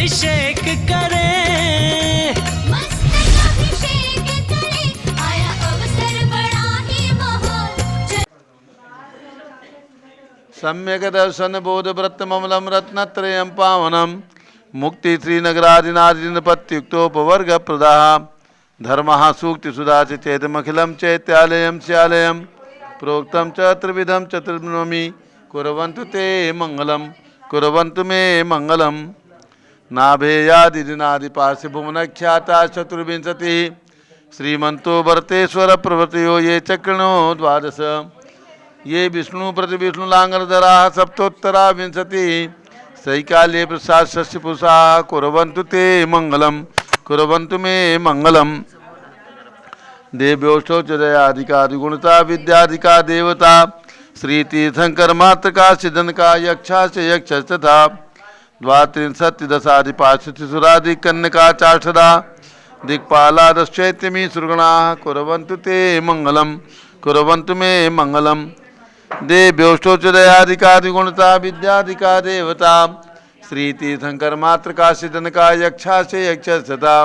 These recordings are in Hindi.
अभिषेक करें, मस्तकाभिषेक करें, आया अवसर बड़ा ही महान। सम्यक दर्शन बोध व्रत ममलम रत्नत्रयं पावनम मुक्ति श्रीनगरादिनादिनपत्युक्तोपवर्ग प्रदाः धर्मः सूक्ति सुधा चेतमखिलं चैत्यालयं स्यालयं प्रोक्तं च त्रिविधं चतुर्नवमी कुर्वन्तु ते मंगलम कुर्वन्तु मे मंगलम। नाभेयादिनादिपार्श्व भुवनख्याता चतुर्विंशति श्रीमंतो वर्तेश्वर प्रवृत्तियो ये चक्रणो द्वादश ये विष्णु प्रति विष्णुलांगरधरा सप्तोत्तरा विंशति सैकाले प्रसाद शस्य पुरुषा कुर्वन्तु ते मंगलम कुर्वन्तु मे मंगलम। देव्योष्टौ च दयाधिकादिगुणता विद्याधिका देवता श्री तीर्थंकर मातृका सिद्धनका यक्षा च यक्ष तथा द्वात्रिंशत्दशाधिपाशुरादि कन्यका चाषदा दिक्पालादश्चैत्यमी सुरगणा कुर्वन्तु ते मंगलम कुर्वन्तु मे मंगलम। देव्योष्टौ च दयाधिकादिगुणता विद्याधिका देवता श्री तीर्थंकर मातृका सिद्धनका यक्षा से यक्ष तथा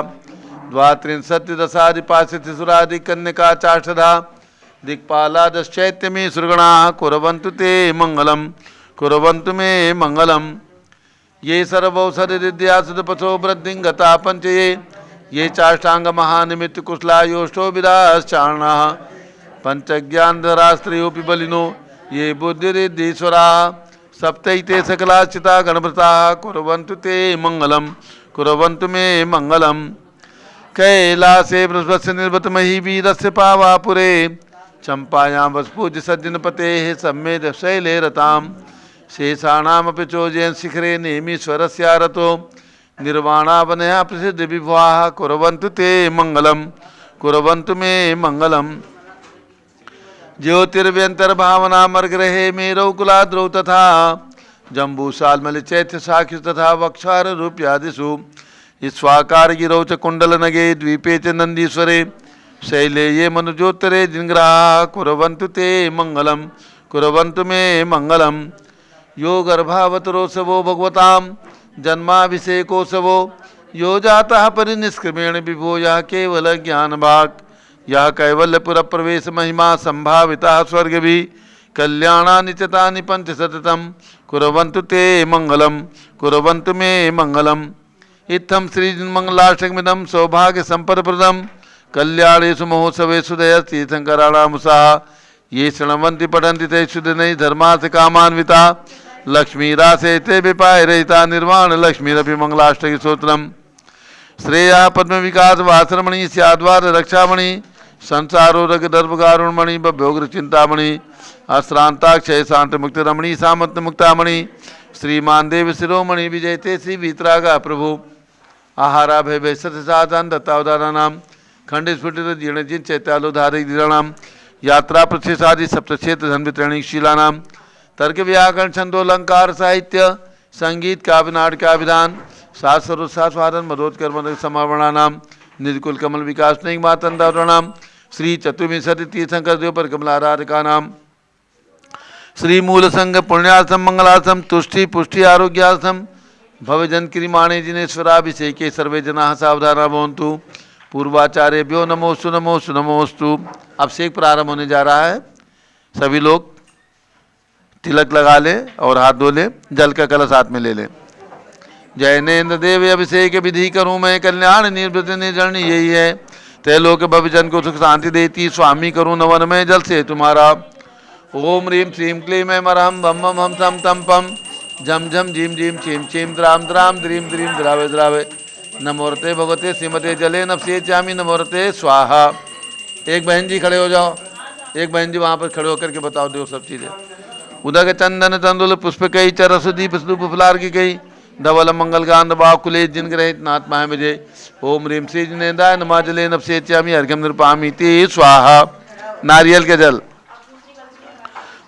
द्वात्रिंशत्दशाधिपाशुरादि कन्यका चाषदा दिक्पालादश्चैत्यमी सुरगणा कुर्वन्तु ते मंगलम कुर्वन्तु मे मंगलम। ये सर्वौषधिद्यासुदपथो वृद्धिंगता पंचये ये चाष्टांग महानिमित्त कुशला योष्टो विदाश्चारणाः पंचज्ञानधरा स्त्रियोऽपि बलिनो ये बुद्धिरिद्धीश्वरा सप्तैते सकलाश्चिता गणव्रताः कुर्वन्तु ते मंगलम कुर्वन्तु मे मंगलम। कैलासे बृहस्पस्य निर्वतमहि वीरस्य पावापुरे चंपायां वसपूज्य सज्जनपतेः सम्मेद शैले रतां शेषाणामपि चोजयन् शिखरे नेमीश्वरस्यारतो निर्वाणावनया प्रसिद्ध विभवाः कुर्वन्तु ते मंगलम कुर्वन्तु मे मंगलम। ज्योतिर्व्यंतर्भावनामर्ग्रहे मेरौकुलाद्रौ तथा जम्बूसाल्मलिचैत्य साक्षि तथा वक्षाररूप्यादिषु स्वाकारगिरौ च कुण्डलनगे द्वीपे च नन्दीश्वरे शैले ये मनुजोत्तरे जिनग्रहाः कुर्वन्तु ते मंगलम कुर्वन्तु मे मंगलम। यो गर्भावतरोत्सवो भगवतां जन्माभिषेकोत्सवो यो जातः परिनिष्क्रमेण विभो यः केवल ज्ञानभाक् यह कैवल्यपुर प्रवेश महिमा संभाविता स्वर्गभि कल्याणानि चितानि पंचशतम कुर्वन्तु ते मंगलम कुर्वन्तु मे मंगलम। इत्थं श्रीमंगलाष्टकमिदं सौभाग्य संपदप्रदं कल्याणेषु महोत्सवेषु दयतीर्थंकराणामुषाः ये शृण्वन्ति पठन्ति ते शुद्धनै धर्मार्थ कामान्विता लक्ष्मीरासे ते विपायरहिता निर्वाण लक्ष्मीरपि मंगलाष्टक स्तोत्रम्। श्रेया पद्म विकास वासरमणि स्याद्वार रक्षामणि संसारोरग दर्भगारुणमणि भोग्र चिंतामणि अश्रांताक्षय शांत मुक्त रमणि सामंत मुक्तामणि श्रीमान देव शिरोमणि विजयते श्री वीतरागा प्रभु आहारा भय भैसत साधन दत्तावदानाम खंड स्फुटित जीर्णजिन चैत्यालोधारिक दीराणाम यात्रा प्रतिशादि सप्तक्षेत्र धन शीलानाम तर्क व्याकरण छंदोलंकार साहित्य संगीत काव्य नाटकाभिधान शास्त्रोत्साहन मदोत्कर्म समावरणानाम निर्कुल कमल विकास मातंदावरणाम श्री चतुर्विंशति तीर्थंकर देव पर कमलाराधिका नाम श्री मूल संघ पुण्यार्थम मंगलार्थम तुष्टि पुष्टि आरोग्यार्थम भवजन क्रियमाणे जिनेश्वराभिषेके सर्वे जना सावधाना भवन्तु पूर्वाचार्यभ्यो नमोस्तु नमोस्तु नमोस्तु। अभिषेक प्रारंभ होने जा रहा है। सभी लोग तिलक लगा लें और हाथ धो लें, जल का कलश हाथ में ले लें। जैनेन्द्र देव अभिषेक विधि करूँ मैं कल्याण निर्वृत निर्जन यही है त्रैलोक भवजन को सुख शांति देती स्वामी करूँ नवन में जल से तुम्हारा। ओम ह्रीं श्रीं क्लीं ऐं मरहं बम बम हम सम तम पम झम झम झीम झीम छीम छीम द्राम द्राम द्रीम द्रीम द्रावे द्रावे नमोरते भगवते श्रीमते जले नफसे चामी नमोरते स्वाहा। एक बहन जी खड़े हो जाओ, एक बहन जी वहाँ पर खड़े होकर के बताओ दो सब चीज़ें। उदक चंदन तंदुल पुष्प कई चरस दीप स्तूप फुलार की कई धवल मंगल गांध बाकुले जिन ग्रहित नाथ माह विजय। ओम ह्रीं श्री जिनेन्द्राय नमः जले नफसे चामी अर्घ्यम नृपामी ते स्वाहा। नारियल के जल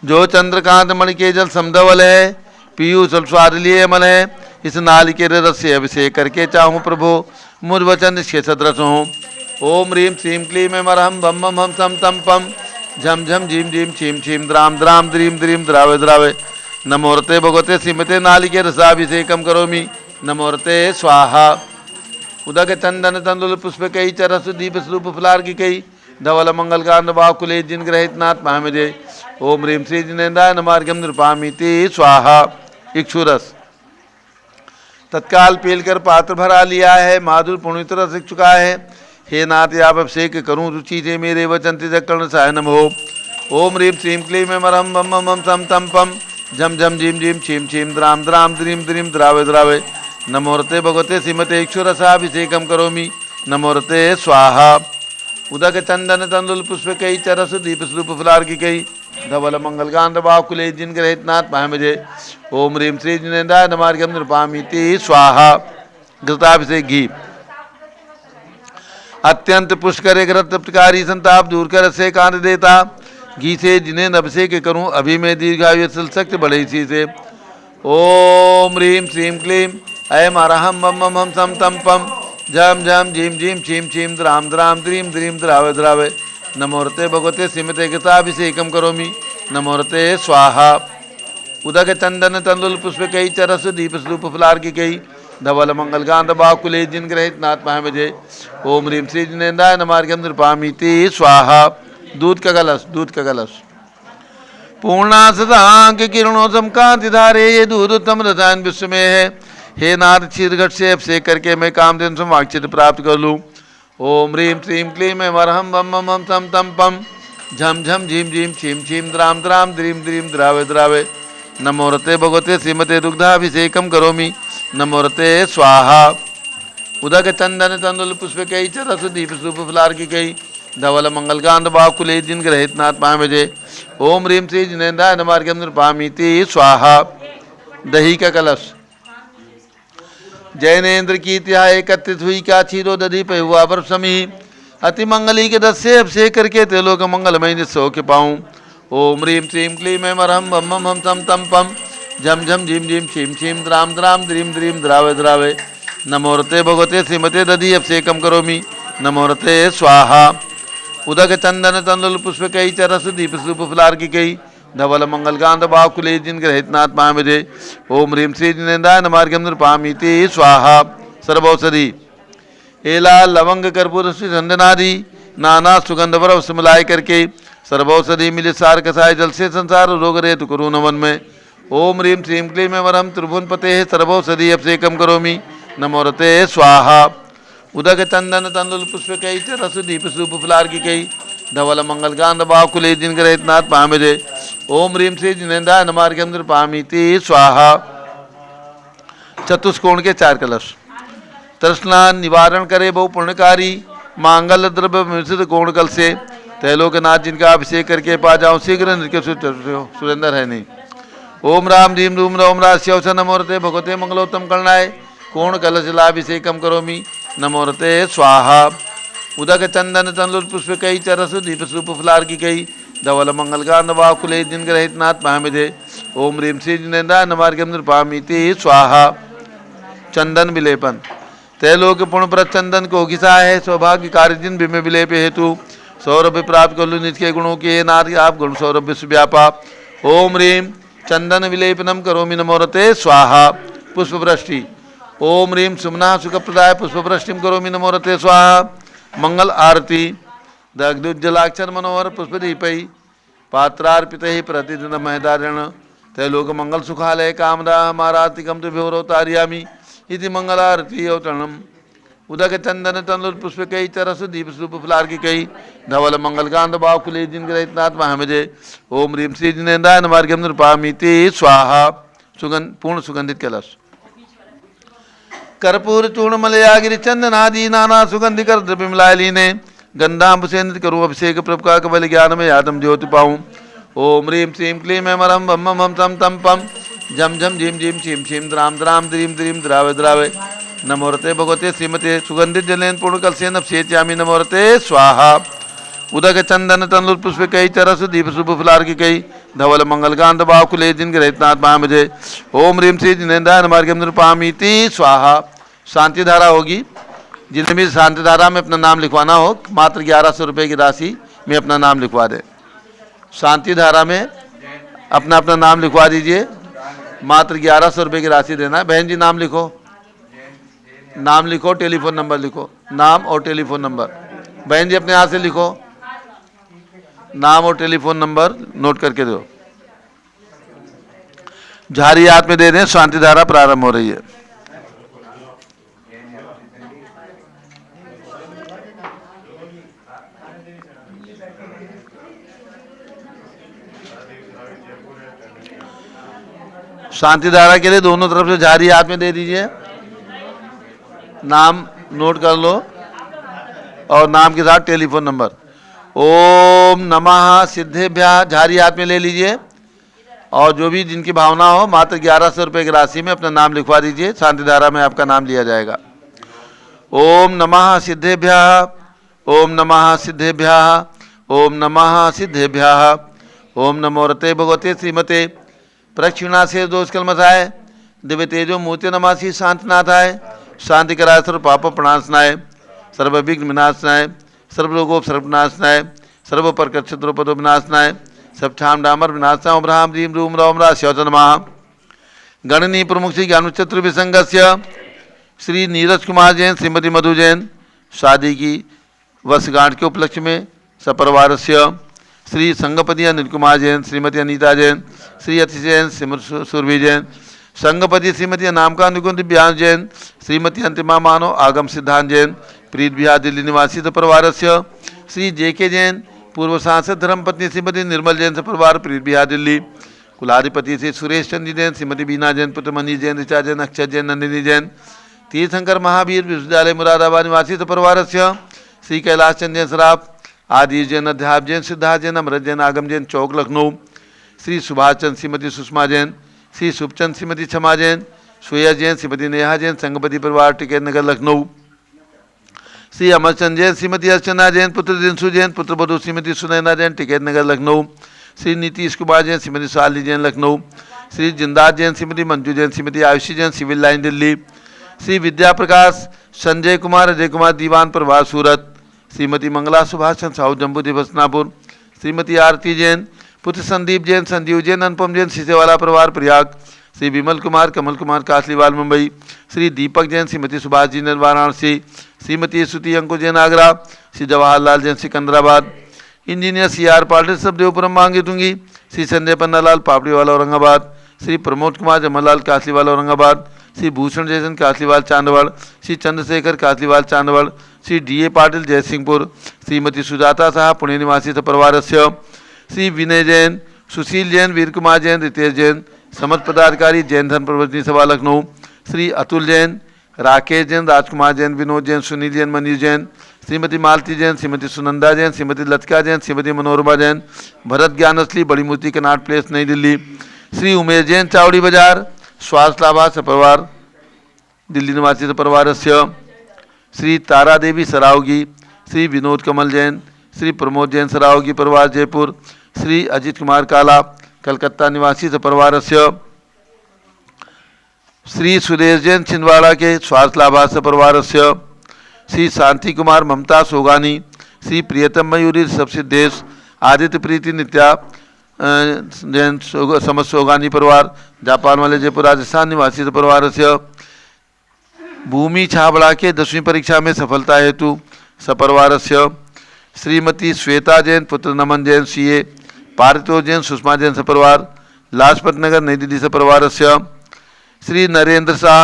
जो चंद्रकांत मणि के जल समधवल है पीयूष स्वाद लिए अमल है इस नालिकेर रस से अभिषेक करके चाहूँ प्रभु मुझ वचन इसके सदरस हूँ। ओम ह्रीं श्रीं क्लीं ऐं मरहं बम बम हम सम तम पम झम झम झीम झीम छीम छीम द्राम द्रीम द्रावे द्रावे नमोरते भगवते श्रीमते नालिकेर रसाभिषेकम करोमि। नमोरते स्वाहा उदक चंदन तंदुल पुष्प कई चरस दीप स्वरूप फुलार की कई धवल मंगल कांड बाकुले जिन ग्रहित नाथ महामजे ओम ह्रीम श्री जिनेन्द्राय नमार्गम नृपामीति स्वाहा। इक्षुरस तत्काल पीलकर पात्र भरा लिया है, माधुर पुण्य रस चुका है। हे नाथ आप अभिषेक करूँ रुचि से मेरे वचन कर्ण सहाय नम हो। ओम ह्रीम श्रीम क्लीम मरम बम मम सम तम पम झम झम झीम झीम छीम छीम द्राम द्राम द्रीम द्रीम द्रावे द्रावे नमोरते भगवते श्रीमते इक्षुरसाभिषेकम करोमि नमोरते स्वाहा। उदक चंदन तंदुल पुष्प कई चरस दीप स्वरूप फुलार की कई धवल मंगल कांड बाकुले जिन ग्रहित नाथ महामजे ओम ह्रीम श्री जिनेन्द्राय नमार्गम नृपामीति स्वाहा। घृताभिषेक घी अत्यंत पुष्कर ग्रतकारी संताप दूर कर से कांड देता घी से जिन्हें अभिषेक करूं अभी मैं दीर्घायु शक्ति बढ़े इसी से। ओम ह्रीम श्रीम क्लीम ऐम अरहम मम मम हम सम तम पम झम झम झीम झीम छीम छीम द्राम द्राम द्रीम द्रीम द्रावे द्रावे नमोरते भगवते श्रीमते गताभिषेकम करोमि नमोरते स्वाहा। उदक चंदन तंदुल पुष्प कई चरस दीप स्वरूप फुलार की कई धवल मंगल कांड बाकुले जिन ग्रहित नाथ महामजे ओम ह्रीम श्री जिनेन्द्राय नमार्गम नृपामीति स्वाहा। दूध का कलश पूर्णा सदांक किरणों समकांति धारे ये दूध उत्तम रसायन विश्व में है। हे नाथ क्षीरघट से अभिषेक करके मैं कामधेनु समाक्षित प्राप्त कर लूँ। ओम ह्रीम श्रीम क्लीम मरहम बम मम हम सम तम पम झम झम झीम झीम छीम छीम द्राम द्राम द्रीम द्रीम द्रावे द्रावे नमोरते भगवते श्रीमते दुग्धाभिषेकम करोमि नमोरते स्वाहा। उदक चंदन तंदुल पुष्प कई चरस दीप स्वरूप फुलार की कई धवल मंगल कांड बाकुले जिन ग्रहित नाथ महामजे ओम ह्रीम श्री जिनेन्द्राय नमार्गम नृपामीति स्वाहा। दही का कलश जैनेन्द्र की त्या एकत्रित हुई क्या क्षीरो दधि पे हुआ वर्ष समी अति मंगली के दस से अभिषेक करके तेलोक मंगलमय निस्सो के पाऊँ। ओम ह्रीम श्रीम क्लीम मरहम बम मम हम सम तम पम झम झम झीम झीम छीम छीम द्राम द्राम द्रीम द्रीम द्रावे द्रावे नमोरते भगवते श्रीमते दधि अभिषेकम करोमि नमोरते स्वाहा। उदक चंदन तंदुल पुष्प कई चरस दीप स्वरूप फुलार की कई धवल मंगल कांड बाकुले जिन ग्रहित नाथ महामजे ओम ह्रीम श्री जिनेन्द्राय नमार्गम नृपामीति स्वाहा। सर्वौषधि एला लवंग कर्पूर चंदनादि नाना सुगंध वरव मिलाय करके सर्वौषधि मिले सार कसाय जल से संसार रोग रेतु करु नमन में। ओम ह्रीम श्रीम क्लीम वरम त्रिभुवन पते सर्वौषधि अभिषेकम करोमि नमोरते स्वाहा। उदक चंदन तंदुल पुष्प कई रस दीप स्वरूप फुलार की कई धवल मंगल कांड बाकुले जिन ग्रहित नाथ महामजे ओम ह्रीम श्री जिनेन्द्राय नमार्गम नृपामीति स्वाहा। चतुष्कोण के चार कलश तृष्णा निवारण करे बहु पुण्यकारी मांगल द्रव्य मिश्रित कोण कल से तैलोकनाथ जिनका अभिषेक करके पा जाऊँ शीघ्र नृत्य सुरेंद्र है नहीं। ओम राम रीम रूम रोम राश्यवस नमोरते भगवते मंगलोत्तम कर्णाय कोण कलशलाभिषेकम करोमि नमोरते स्वाहा। उदक चंदन तंदुल पुष्प कई चरस दीप स्वरूप फुलार की कई धवल मंगल कांड बाकुले जिन ग्रहित नाथ महामजे ओम ह्रीम श्री जिनेन्द्राय नमार्गम नृपामीति स्वाहा। चंदन विलेपन तैलोक पुण्यप्रद चंदन को घिसा है सौभाग्य कार्य जिन विमे विलेप हेतु सौरभ्य प्राप्त कर लू निज के गुणों के नाथ आप गुण सौरभ विश्व व्यापा। ओम ह्रीम चंदन विलेपनम करोमि नमोरते स्वाहा। पुष्पवृष्टि ओम ह्रीम सुमना सुखप्रदाय पुष्पवृष्टिम करोमि नमोरते स्वाहा। मंगल आरती दग्धुज्जलाक्षर मनोहर पुष्पदीपै पात्रार्पित प्रतिदिन महदारण तैलोक मंगल सुखालय कामदा मारातिकम तुभ्योरवतारयामि इति मंगलारती अवतरणम। उदक चंदन तंदुल पुष्प कई चरस दीप स्वरूप फुलार की कई धवल मंगल कांड बाकुले जिन ग्रहित नाथ महामजे ओम ह्रीम श्री जिनेन्द्राय नमार्गम नृपामीति स्वाहा। सुगंध पूर्ण सुगंधित कलश कर्पूर चूर्ण मलयागिरी चंदनादि नाना सुगंधि कर द्रव्य मिलाय लीने गंधांबुसेन्द्र करूँ अभिषेक प्रभु का कबल ज्ञान में आत्म ज्योति पाऊँ। ओम ह्रीम श्रीम क्लीम मरम बम मम हम सम तम पम झम झम झीम झीम छीम छीम द्राम द्राम द्रीम द्रीम द्रावे द्रावे नमोरते भगवते श्रीमते सुगंधित जलेन पूर्ण कलसेन अभिषेच्यामि नमोरते स्वाहा। उदक चंदन तंदुल पुष्प कई चरस दीप स्वरूप फुलार की कई धवल मंगल कांड बाकुले जिन ग्रहित नाथ महामजे ओम ह्रीम श्री जिनेन्द्राय नमार्गम नृपामीति स्वाहा। शांति धारा होगी जिन्हें भी शांति धारा में अपना नाम लिखवाना हो मात्र 1100 रुपये की राशि में अपना नाम लिखवा दे। शांति धारा में अपना अपना नाम लिखवा दीजिए, मात्र 1100 रुपये की राशि देना है। बहन जी नाम लिखो। नाम लिखो, टेलीफोन नंबर लिखो, नाम और टेलीफोन नंबर। बहन जी अपने हाथ से लिखो, नाम और टेलीफोन नंबर नोट करके दो। झारी हाथ में दे दें, शांति धारा प्रारंभ हो रही है। शांति धारा के लिए दोनों तरफ से झारी हाथ में दे दीजिए। नाम नोट कर लो और नाम के साथ टेलीफोन नंबर। ओम नमः सिद्धेभ्यः झारी हाथ में ले लीजिए और जो भी जिनकी भावना हो मात्र 1100 रुपये की राशि में अपना नाम लिखवा दीजिए। शांति धारा में आपका नाम लिया जाएगा। ओम नमः सिद्धेभ्यः, ओम नमः सिद्धेभ्यः, ओम नमः सिद्धेभ्यः, ओम नमो रते भगवते श्रीमते प्रक्षिणा से दोष कलमसाय दिव्य तेजो मूर्ति नमासी शांतनाथाय शांति कराय सर्व पाप प्रणाशनाय सर्व विघ्न विनाशनाय सर्वलोगो सर्वनाशनाय सर्व प्रकट शत्रुपदो विनाशनाय सब ठाम डामर विनाशनाय ओम राम रीम रूम राम रा नमः। गणनी प्रमुख श्री ज्ञान चतुर्विसंगस्य श्री नीरज कुमार जैन श्रीमती मधु जैन शादी की वर्षगांठ के उपलक्ष्य में सपरिवार श्री संगपति अनिल कुमार जैन श्रीमती अनीता जैन श्री अति जैन सुरभि जैन संगपति श्रीमती नामका अनुकुंद ब्यास जैन श्रीमती अंतिमा मानव आगम सिद्धांत जैन प्रीत बिहार दिल्ली निवासी परिवार श्री जेके जैन पूर्व सांसद धर्मपत्नी श्रीमती निर्मल जैन परिवार प्रीत बिहार दिल्ली कुलाधिपति श्री सुरेश चंद्र जैन श्रीमती बीना जैन पुत्र मनीष जैन ऋचा जैन अक्षय जैन नंदिनी जैन तीर्थंकर महावीर विश्वविद्यालय मुरादाबाद निवासी परिवार श्री कैलाश चंद जैन सराफ आदि जैन अध्याप जैन सिद्धार्थ जैन अमृत जैन आगम जैन चौक लखनऊ श्री सुभाष चंद श्रीमती सुषमा जैन श्री शुभचंद श्रीमती क्षमा जैन श्वेया जैन श्रीमती नेहा जैन संगपति परिवार टिकैत नगर लखनऊ श्री अमरचंद जैन श्रीमती अर्चना जैन पुत्र दिनसु जैन पुत्र बधू श्रीमती सुनैना जैन टिकैत नगर लखनऊ श्री नीतीश कुमार जैन श्रीमती शालिनी जैन लखनऊ श्री जिंदात जैन श्रीमती मंजू जैन श्रीमती आयुषी जैन सिविल लाइन दिल्ली श्री विद्या प्रकाश संजय कुमार अजय कुमार दीवान परिवार सूरत श्रीमती मंगला सुभाष चंद्र साहू जम्बू दिवसनापुर श्रीमती आरती जैन पुत्र संदीप जैन संजीव जैन अनुपम जैन सीसेवाला परिवार प्रयाग श्री विमल कुमार कमल कुमार कासलीवाल मुंबई श्री दीपक जैन श्रीमती सुभाष जी जैन वाराणसी श्रीमती श्रुति अंकुर जैन आगरा श्री जवाहरलाल जैन सिकंदराबाद इंजीनियर CR पाटिल सब देवपुरम मांगी दूंगी श्री संजय पन्नालाल पापड़ीवाला औरंगाबाद श्री प्रमोद कुमार जमललाल कासलीवाल औरंगाबाद श्री भूषण जयचंद कासलीवाल चांदवड़ श्री चंद्रशेखर कासलीवाल चांदवड़ श्री DA पाटिल जयसिंहपुर श्रीमती सुजाता साहा पुणे निवासी परिवार श्री विनय जैन सुशील जैन वीर कुमार जैन रितेश जैन समझ पदाधिकारी जैन धर्म प्रवर्तनी सभा लखनऊ श्री अतुल जैन राकेश जैन राजकुमार जैन विनोद जैन सुनील जैन मनीष जैन श्रीमती मालती जैन श्रीमती सुनंदा जैन श्रीमती लतिका जैन श्रीमती मनोरमा जैन भरत ज्ञान असली बड़ी मूर्ति कनाट प्लेस नई दिल्ली श्री उमेश जैन चावड़ी बाजार स्वास्थ्य लाभार्थ परिवार दिल्ली निवासी परिवार श्री तारा देवी सरावगी श्री विनोद कमल जैन श्री प्रमोद जैन सरावगी परिवार जयपुर श्री अजित कुमार काला कलकत्ता निवासी परिवार श्री सुरेश जैन छिंदवाड़ा के स्वास्थ्य लाभार्थ परिवार श्री शांति कुमार ममता सोगानी श्री प्रियतम मयूरी सबसिद्धेश आदित्य प्रीति नित्या जैन समझ सोगानी परिवार जापान वाले जयपुर राजस्थान निवासी परिवार भूमि छाबड़ा के 10वीं परीक्षा में सफलता हेतु सपरिवार श्रीमती श्वेता जैन पुत्र नमन जैन CA पारितोष जैन सुषमा जैन सपरिवार लाजपत नगर नई दिल्ली सपरिवार श्री नरेंद्र शाह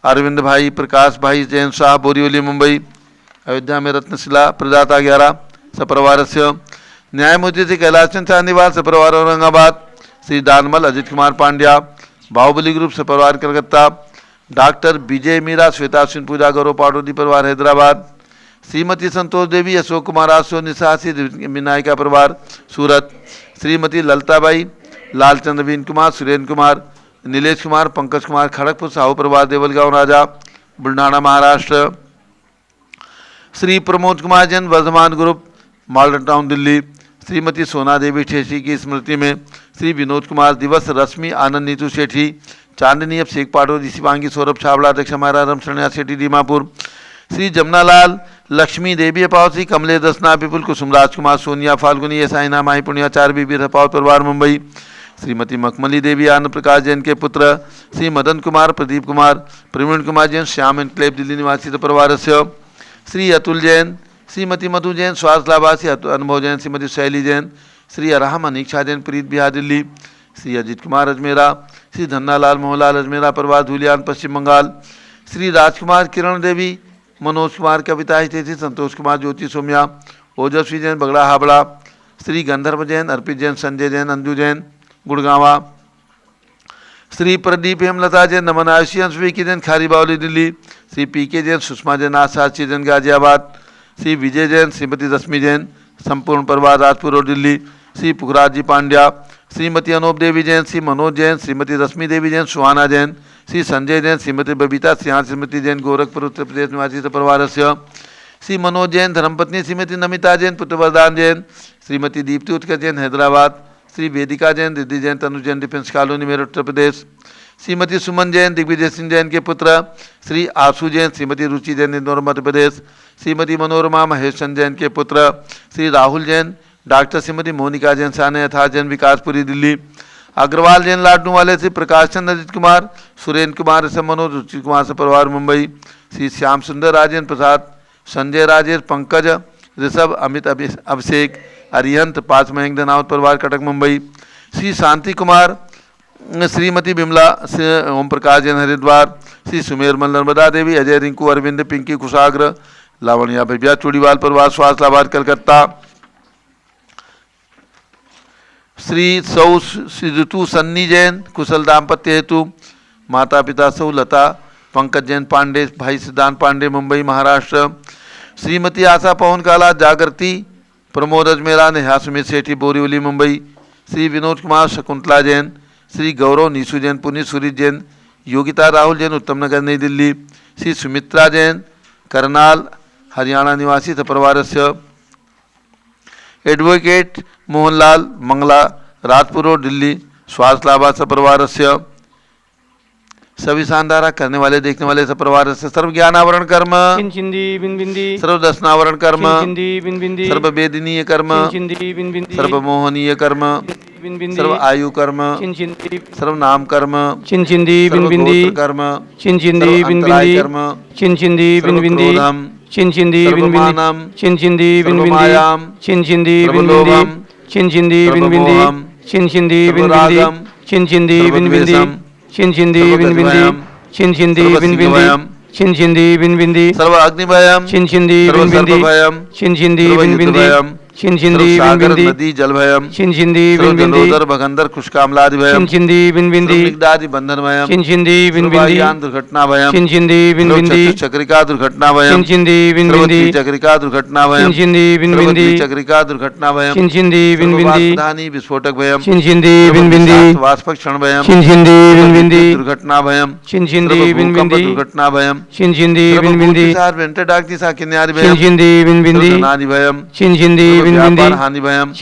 अरविंद भाई प्रकाश भाई जैन शाह बोरीवली मुंबई अयोध्या में रत्नशिला प्रदाता 11 सपरिवार न्यायमूर्ति श्री कैलाश चंद चांदीवाल सपरिवार औरंगाबाद श्री दानमल अजित कुमार पांड्या बाहुबली ग्रुप सपरिवार कलकत्ता डॉक्टर विजय मीरा श्वेता सिंह पूजा गौरव पाटोदी परिवार हैदराबाद श्रीमती संतोष देवी अशोक कुमार आसो निशासी विनायका परिवार सूरत श्रीमती ललताबाई लालचंद्र बीन कुमार सुरेंद्र कुमार नीलेश कुमार पंकज कुमार खड़गपुर साहू परिवार Deolgaon Raja Buldhana Maharashtra Shri Pramod Kumar Jain Vardhman group modern town Delhi Shrimati Sona Devi ठेसी की स्मृति में श्री विनोद कुमार दिवस रश्मि आनंद नीतू सेठी चांदनी अब शेख पाटोदी शिवांगी सौरभ छाबड़ा अध्यक्ष हमारा रमशरणिया सेठी दीमापुर श्री जमनालाल लक्ष्मी देवी अपाव श्री कमले दसना विपुल कुसुम राजकुमार सोनिया फाल्गुनी साइना माही पुनिया चार बीबी रपाव परिवार मुंबई श्रीमती मखमली देवी आनंद प्रकाश जैन के पुत्र श्री मदन कुमार प्रदीप कुमार प्रवीण कुमार जैन श्याम एनक्लेव दिल्ली निवासी परिवार से श्री अतुल जैन श्रीमती मधु जैन स्वास्थ्य लाभार्थी अनुभव जैन श्रीमती शैली जैन श्री अरहम अनीक्षा जैन प्रीत बिहार दिल्ली श्री अजित कुमार अजमेरा श्री धन्नालाल मोहनलाल अजमेरा परिवार धूलियान पश्चिम बंगाल श्री राजकुमार किरण देवी मनोज कुमार कविता हितेशी संतोष कुमार ज्योति सोम्या ओजस्वी जैन बगड़ा हाबड़ा श्री गंधर्व जैन अर्पित जैन संजय जैन अंजू जैन गुड़गांवा श्री प्रदीप हेमलता जैन नमन आयुषी अंशविकी जैन खारी बावली दिल्ली श्री पी के जैन सुषमा जैन आशाची जैन गाजियाबाद श्री विजय जैन श्रीमती रश्मि जैन संपूर्ण परिवार राजपुर रोड दिल्ली श्री पुखराज जी पांड्या श्रीमती अनूप देवी जैन श्री मनोज जैन श्रीमती रश्मि देवी जैन सुहाना जैन श्री संजय जैन श्रीमती बबीता सिंह श्रीमती जैन गोरखपुर उत्तर प्रदेश निवासी परिवार से श्री मनोज जैन धर्मपत्नी श्रीमती नमिता जैन पुत्र वरदान जैन श्रीमती दीप्ति उत्कर्ष जैन हैदराबाद श्री वेदिका जैन रिद्धि जैन तनु जैन डिफेंस कॉलोनी मेरठ उत्तर प्रदेश श्रीमती सुमन जैन दिग्विजय सिंह जैन के पुत्र श्री आशु जैन श्रीमती रुचि जैन इंदौर मध्य प्रदेश श्रीमती मनोरमा महेश चंद जैन के पुत्र श्री राहुल जैन डॉक्टर श्रीमती मोनिका जैन साने यथा जैन विकासपुरी दिल्ली अग्रवाल जैन लाडनू वाले श्री प्रकाश चंद अजित कुमार सुरेंद्र कुमार से मनोज रुचि कुमार से परिवार मुंबई श्री श्याम सुंदर राजेंद्र प्रसाद संजय राजेश पंकज ऋषभ अमित अभिषेक अरिहंत पांच महेंद्र धनावत परिवार कटक मुंबई श्री शांति कुमार श्रीमती बिमला ओम प्रकाश जैन हरिद्वार श्री सुमेरमल नर्मदा देवी अजय रिंकू अरविंद पिंकी कुशाग्र लावण्या भव्या चूड़ीवाल परिवार स्वास्थ्य लाभार्थ कलकत्ता श्री सौ श्री ऋतु सन्नी जैन कुशल दाम्पत्य हेतु माता पिता सौ लता पंकज जैन पांडे भाई सिद्धांत पांडे मुंबई महाराष्ट्र श्रीमती आशा पवन काला जागृति प्रमोद अजमेरा नेहा सुमित सेठी बोरीवली मुंबई श्री विनोद कुमार शकुंतला जैन श्री गौरव नीसू जैन पुनीत सूरज जैन योगिता राहुल जैन उत्तम नगर नई दिल्ली श्री सुमित्रा जैन करनाल हरियाणा निवासी परिवार से एडवोकेट मोहनलाल मंगला राजपुर रोड दिल्ली स्वास्थ्य लाभार्थ परिवार से सभी शानदारा करने वाले देखने वाले सब परिवार से सर्व ज्ञानावरण कर्म सर्व दर्शनावरण कर्म सर्व वेदनीय कर्म सर्व मोहनीय कर्म सर्व आयु कर्म सर्व नाम कर्म सर्व कर्म कर्म सर्व अग्निभयम सर्व नदी जल भयम जलोदर भगंदर खुशकामलादि भयम निगदादि बंधन भयम दुर्घटना भयम चक्रिका दुर्घटना भयम चक्रिका दुर्घटना भयम चक्रिका दुर्घटना भयम विस्फोटक भयम वाष्पक क्षण भयम दुर्घटना भयम दुर्घटना भयम वेंकटाग्नि साकिन्यादि भयम व्यापार हानि भयम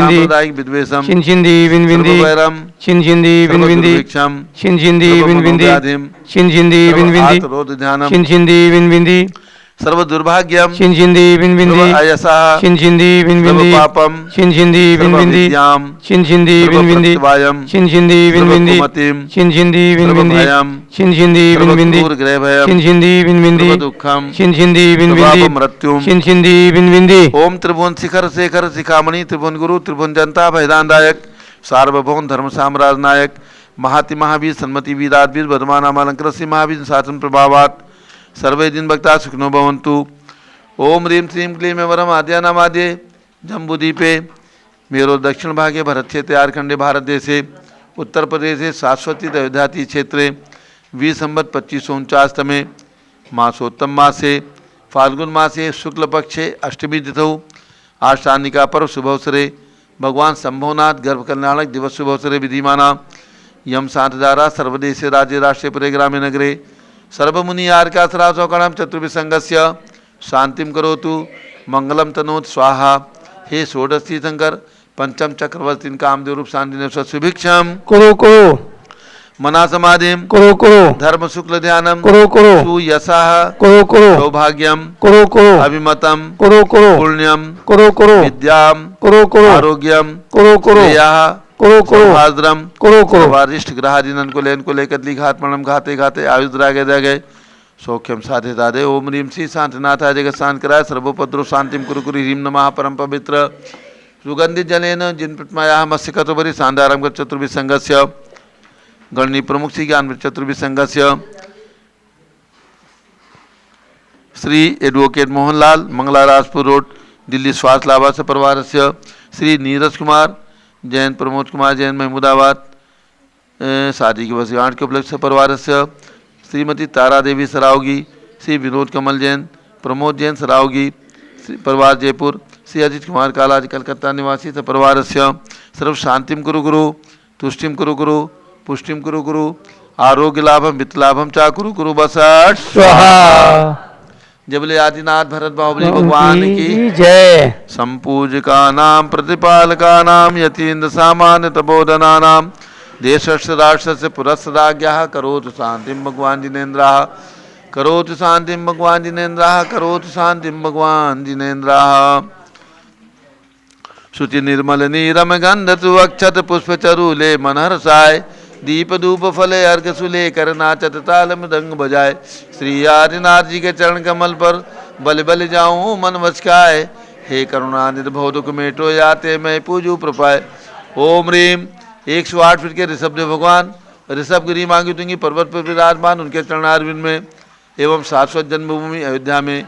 सामुदायिक विद्वेषम सर्व दुर्भाग्यम अयसा पापम विद्याम प्रतिवायम भयम दुखम मृत्युम ओम त्रिभुवन शिखर शेखर शिखामणि त्रिभुवन गुरु त्रिभुवन जनता भयदानदायक सार्वभौम धर्म साम्राज्य नायक महाति महावीर सन्मति वीराधीर बदमानामलंकृत श्री महावीर शासन प्रभावात सर्वे दिन भक्ता सुखनो भवन्तु। ओम ह्रीं श्रीं क्लीं वरम आद्यानामाद्ये जम्बूद्वीपे मेरो दक्षिण भागे भरत क्षेत्रे आर्खंडे भारत देशे उत्तर प्रदेशे शाश्वती अयोध्याति क्षेत्रे 20 संवत् 2549 तमे मासोत्तम मासे फाल्गुन मासे शुक्ल पक्षे अष्टमी तिथौ आष्टानिका पर्व शुभवसरे भगवान शंभोनाथ गर्भ कल्याणक दिवस शुभवसरे विधिमाना यम शांतधारा सर्वदेशे राज्य राष्ट्रे पुरे ग्रामे नगरे सर्वमुनि आर्कासरा चौकणम चतुर्विसंगस्य शांतिम करोतु मंगलम तनोत स्वाहा। हे षोडशी शंकर पंचम चक्रवर्ती कामदेव रूप शांति सुभिक्षम करो मना समाधिम करो करो धर्म शुक्ल ध्यानम करो करो सुयशः करो करो सौभाग्यम करो करो अभिमतम करो करो पुण्यम करो करो विद्याम करो करो आरोग्यम करो करो श्रेयः करो करो सौभाद्रम करो करो वारिष्ठ ग्रहादिनन को लेन को लेकर घात मणम घाते घाते आयुष रागे दगे सौख्यम साधे दादे ओम ह्रीम श्री शांतिनाथ जगत शांत कराय सर्वोपद्रव शांतिम कुरु कुरु ह्रीम नमः परम पवित्र सुगंधित जलेन जिन प्रतिमाया मत्स्य कतोपरि सांधारम चतुर्भिः संघस्य गणनी प्रमुख श्री ज्ञान चतुर्भिः संघस्य श्री एडवोकेट मोहनलाल मंगला राजपुर रोड दिल्ली स्वास्थ्य लाभार्थ परिवार से श्री नीरज कुमार जैन प्रमोद कुमार जैन महमूदाबाद शादी की वर्षगांठ के उपलक्ष्य परिवार से श्रीमती तारा देवी सरावगी श्री विनोद कमल जैन प्रमोद जैन सरावगी परिवार जयपुर श्री अजित कुमार कालाज कलकत्ता निवासी से परिवार से सर्व शांतिम कुरु गुरु तुष्टिम कुरु गुरु पुष्टिम कुरु गुरु आरोग्य लाभम वित्त लाभम चा कुरु गुरु बसठ स्वाहा जबले आदिनाथ भरत बाहुबली भगवान की जय। संपूजका नाम प्रतिपालका नाम यतीन्द्र सामान्य तपोधना नाम देशस्य राष्ट्रस्य पुरस्सदाज्ञा करोतु शांतिम भगवान जिनेन्द्रा करोतु शांतिम भगवान जिनेन्द्रा करोतु शांतिम भगवान जिनेन्द्रा शुचि निर्मल नीरम गंध तु अक्षत पुष्प चरूले मनहर्षाय दीप धूप फले अर्घ सुले कर नाचत ताल मृदंग बजाए श्री आदिनाथ जी के चरण कमल पर बल बल जाऊं मन वचकाए हे करुणा निर्भव दुख मेटो याते मैं पूजू प्रपाय ओम रीम 108 फीट के ऋषभदेव भगवान ऋषभ गिरी मांगी दूंगी पर्वत पर विराजमान उनके चरणारविंद में एवं शाश्वत जन्मभूमि अयोध्या में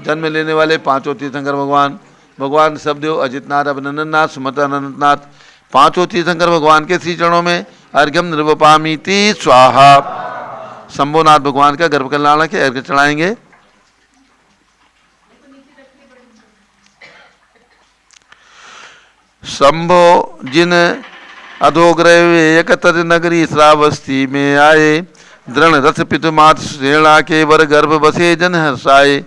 जन्म लेने वाले पांचों तीर्थंकर भगवान भगवान ऋषभदेव अजितनाथ अभिनंदननाथ सुमतानंदनाथ पांचों तीर्थंकर भगवान के श्री चरणों में अर्घ्यम निर्वपामीति स्वाहा। शंभोनाथ भगवान का गर्भ कल्याण के अर्घ्य चढ़ाएंगे। शंभो जिन अधोग्रह एकतर नगरी श्रावस्ती में आए दृढ़ रथ पितु मात श्रेणा के वर गर्भ बसे जन हर्षाए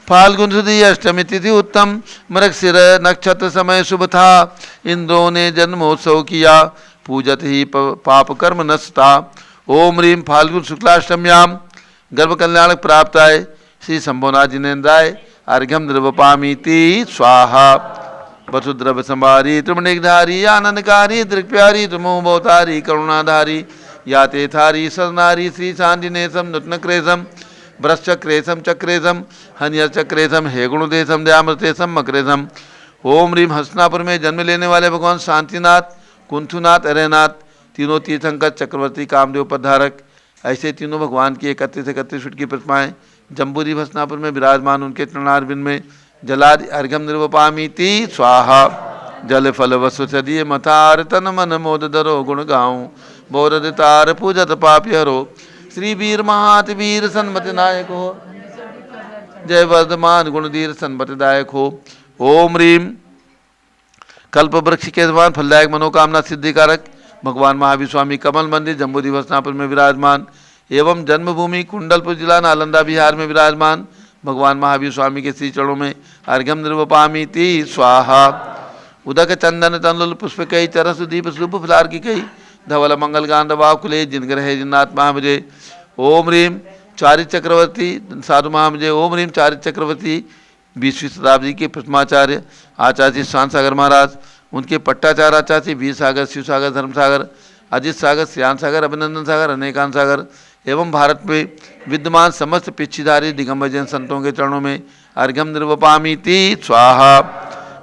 फाल्गुन सुदी अष्टमी तिथि उत्तम मृगशिर नक्षत्र समय शुभ था इंद्रों ने जन्मोत्सव किया पूजत ही पाप कर्म नष्टा ओम ह्रीम फाल्गुन शुक्लाष्टम्याम गर्भ कल्याण प्राप्त आए श्री शंभोनाथ जिनेन्द्राय अर्घ्यम निर्वपामीति स्वाहा वसुद्रव संभारी त्रिमणिधारी आनंदकारी दृक्प्यारी त्रिमोभवतारी करुणाधारी याते थारी सरनारी श्री शांतिनेशम नूतनक्रेशम वृश्चक्रेशम चक्रेशम हन्यचक्रेशम हे गुणदेशम दयामृतेशम मकरेशम ओम ह्रीम हसनापुर में जन्म लेने वाले भगवान शांतिनाथ कुंथुनाथ अरयनाथ तीनों तीर्थंकर चक्रवर्ती कामदेव पधारक ऐसे तीनों भगवान की 31 फीट की प्रतिमाएं जम्बूरी हसनापुर में विराजमान उनके चरणारविंद में जलादि अर्घ्यम निर्वपामीति स्वाहा जल फल वसु चदिये मथार तन मन मोद दरो गुण गाऊं बोरद तार पूजत पापी हरो श्री वीर महात वीर सन्मति नायक हो जय वर्धमान गुणधीर सन्मति दायक हो ओम ह्रीम कल्प वृक्ष के समान फलदायक मनोकामना सिद्धिकारक भगवान महावीर स्वामी कमल मंदिर जम्बूरी हसनापुर में विराजमान एवं जन्मभूमि कुंडलपुर जिला नालंदा बिहार में विराजमान भगवान महावीर स्वामी के श्री चरणों में अर्घ्यम निर्वपामीति स्वाहा उदक चंदन तनुल पुष्प कई चरस दीप शुभ फलार की कई धवल मंगल गांध वाकुले जिनग्रह जिन्नाथ महामजे ओम ह्रीम चारित चक्रवर्ती साधु महामजे ओम ह्रीम चारित चक्रवर्ती 20वीं शताब्दी के प्रथमाचार्य आचार्य शांत सागर महाराज उनके पट्टाचार्य आचार्य वीर सागर शिव सागर धर्म सागर अजित सागर श्रियान सागर अभिनंदन सागर अनेकांत सागर एवं भारत में विद्यमान समस्त पिछीधारी दिगंबर जैन संतों के चरणों में अर्घ्यम निर्वपामीति स्वाहा।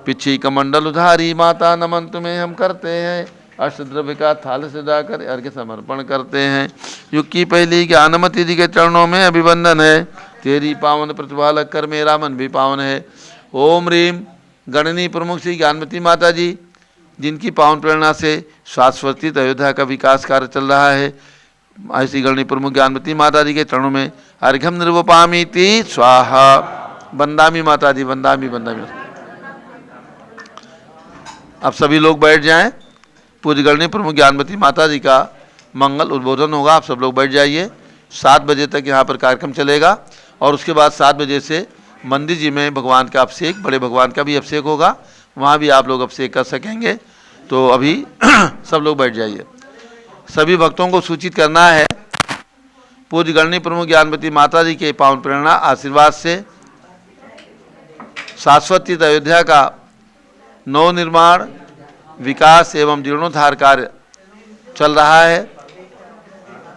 पिछी कमंडल उधारी माता नमन तुम्हें हम करते हैं अष्टद्रव्य का थाल से जाकर अर्घ्य समर्पण करते हैं। युग की पहली ज्ञानमती जी के चरणों में अभिवंदन है तेरी पावन प्रतिभा लग कर मेरा मन भी पावन है। ओम ह्रीम गणनी प्रमुख श्री ज्ञानमती माता जी जिनकी पावन प्रेरणा से शाश्वती अयोध्या का विकास कार्य चल रहा है ऐसी गणनी प्रमुख ज्ञानमती माता जी के चरणों में अर्घ्यम निर्वपामीति स्वाहा। बंदामी माता जी बंदामी बंदामी। अब सभी लोग बैठ जाएं। पूज्य गणनी प्रमुख ज्ञानमती माता जी का मंगल उद्बोधन होगा। आप सब लोग बैठ जाइए। 7 बजे तक यहाँ पर कार्यक्रम चलेगा और उसके बाद 7 बजे से मंदिर जी में भगवान का अभिषेक बड़े भगवान का भी अभिषेक होगा, वहाँ भी आप लोग अभिषेक कर सकेंगे। तो अभी सब लोग बैठ जाइए। सभी भक्तों को सूचित करना है। पूज्य गणनी प्रमुख ज्ञानवती माता जी के पावन प्रेरणा आशीर्वाद से शाश्वत तीर्थ अयोध्या का नवनिर्माण, विकास एवं जीर्णोद्धार कार्य चल रहा है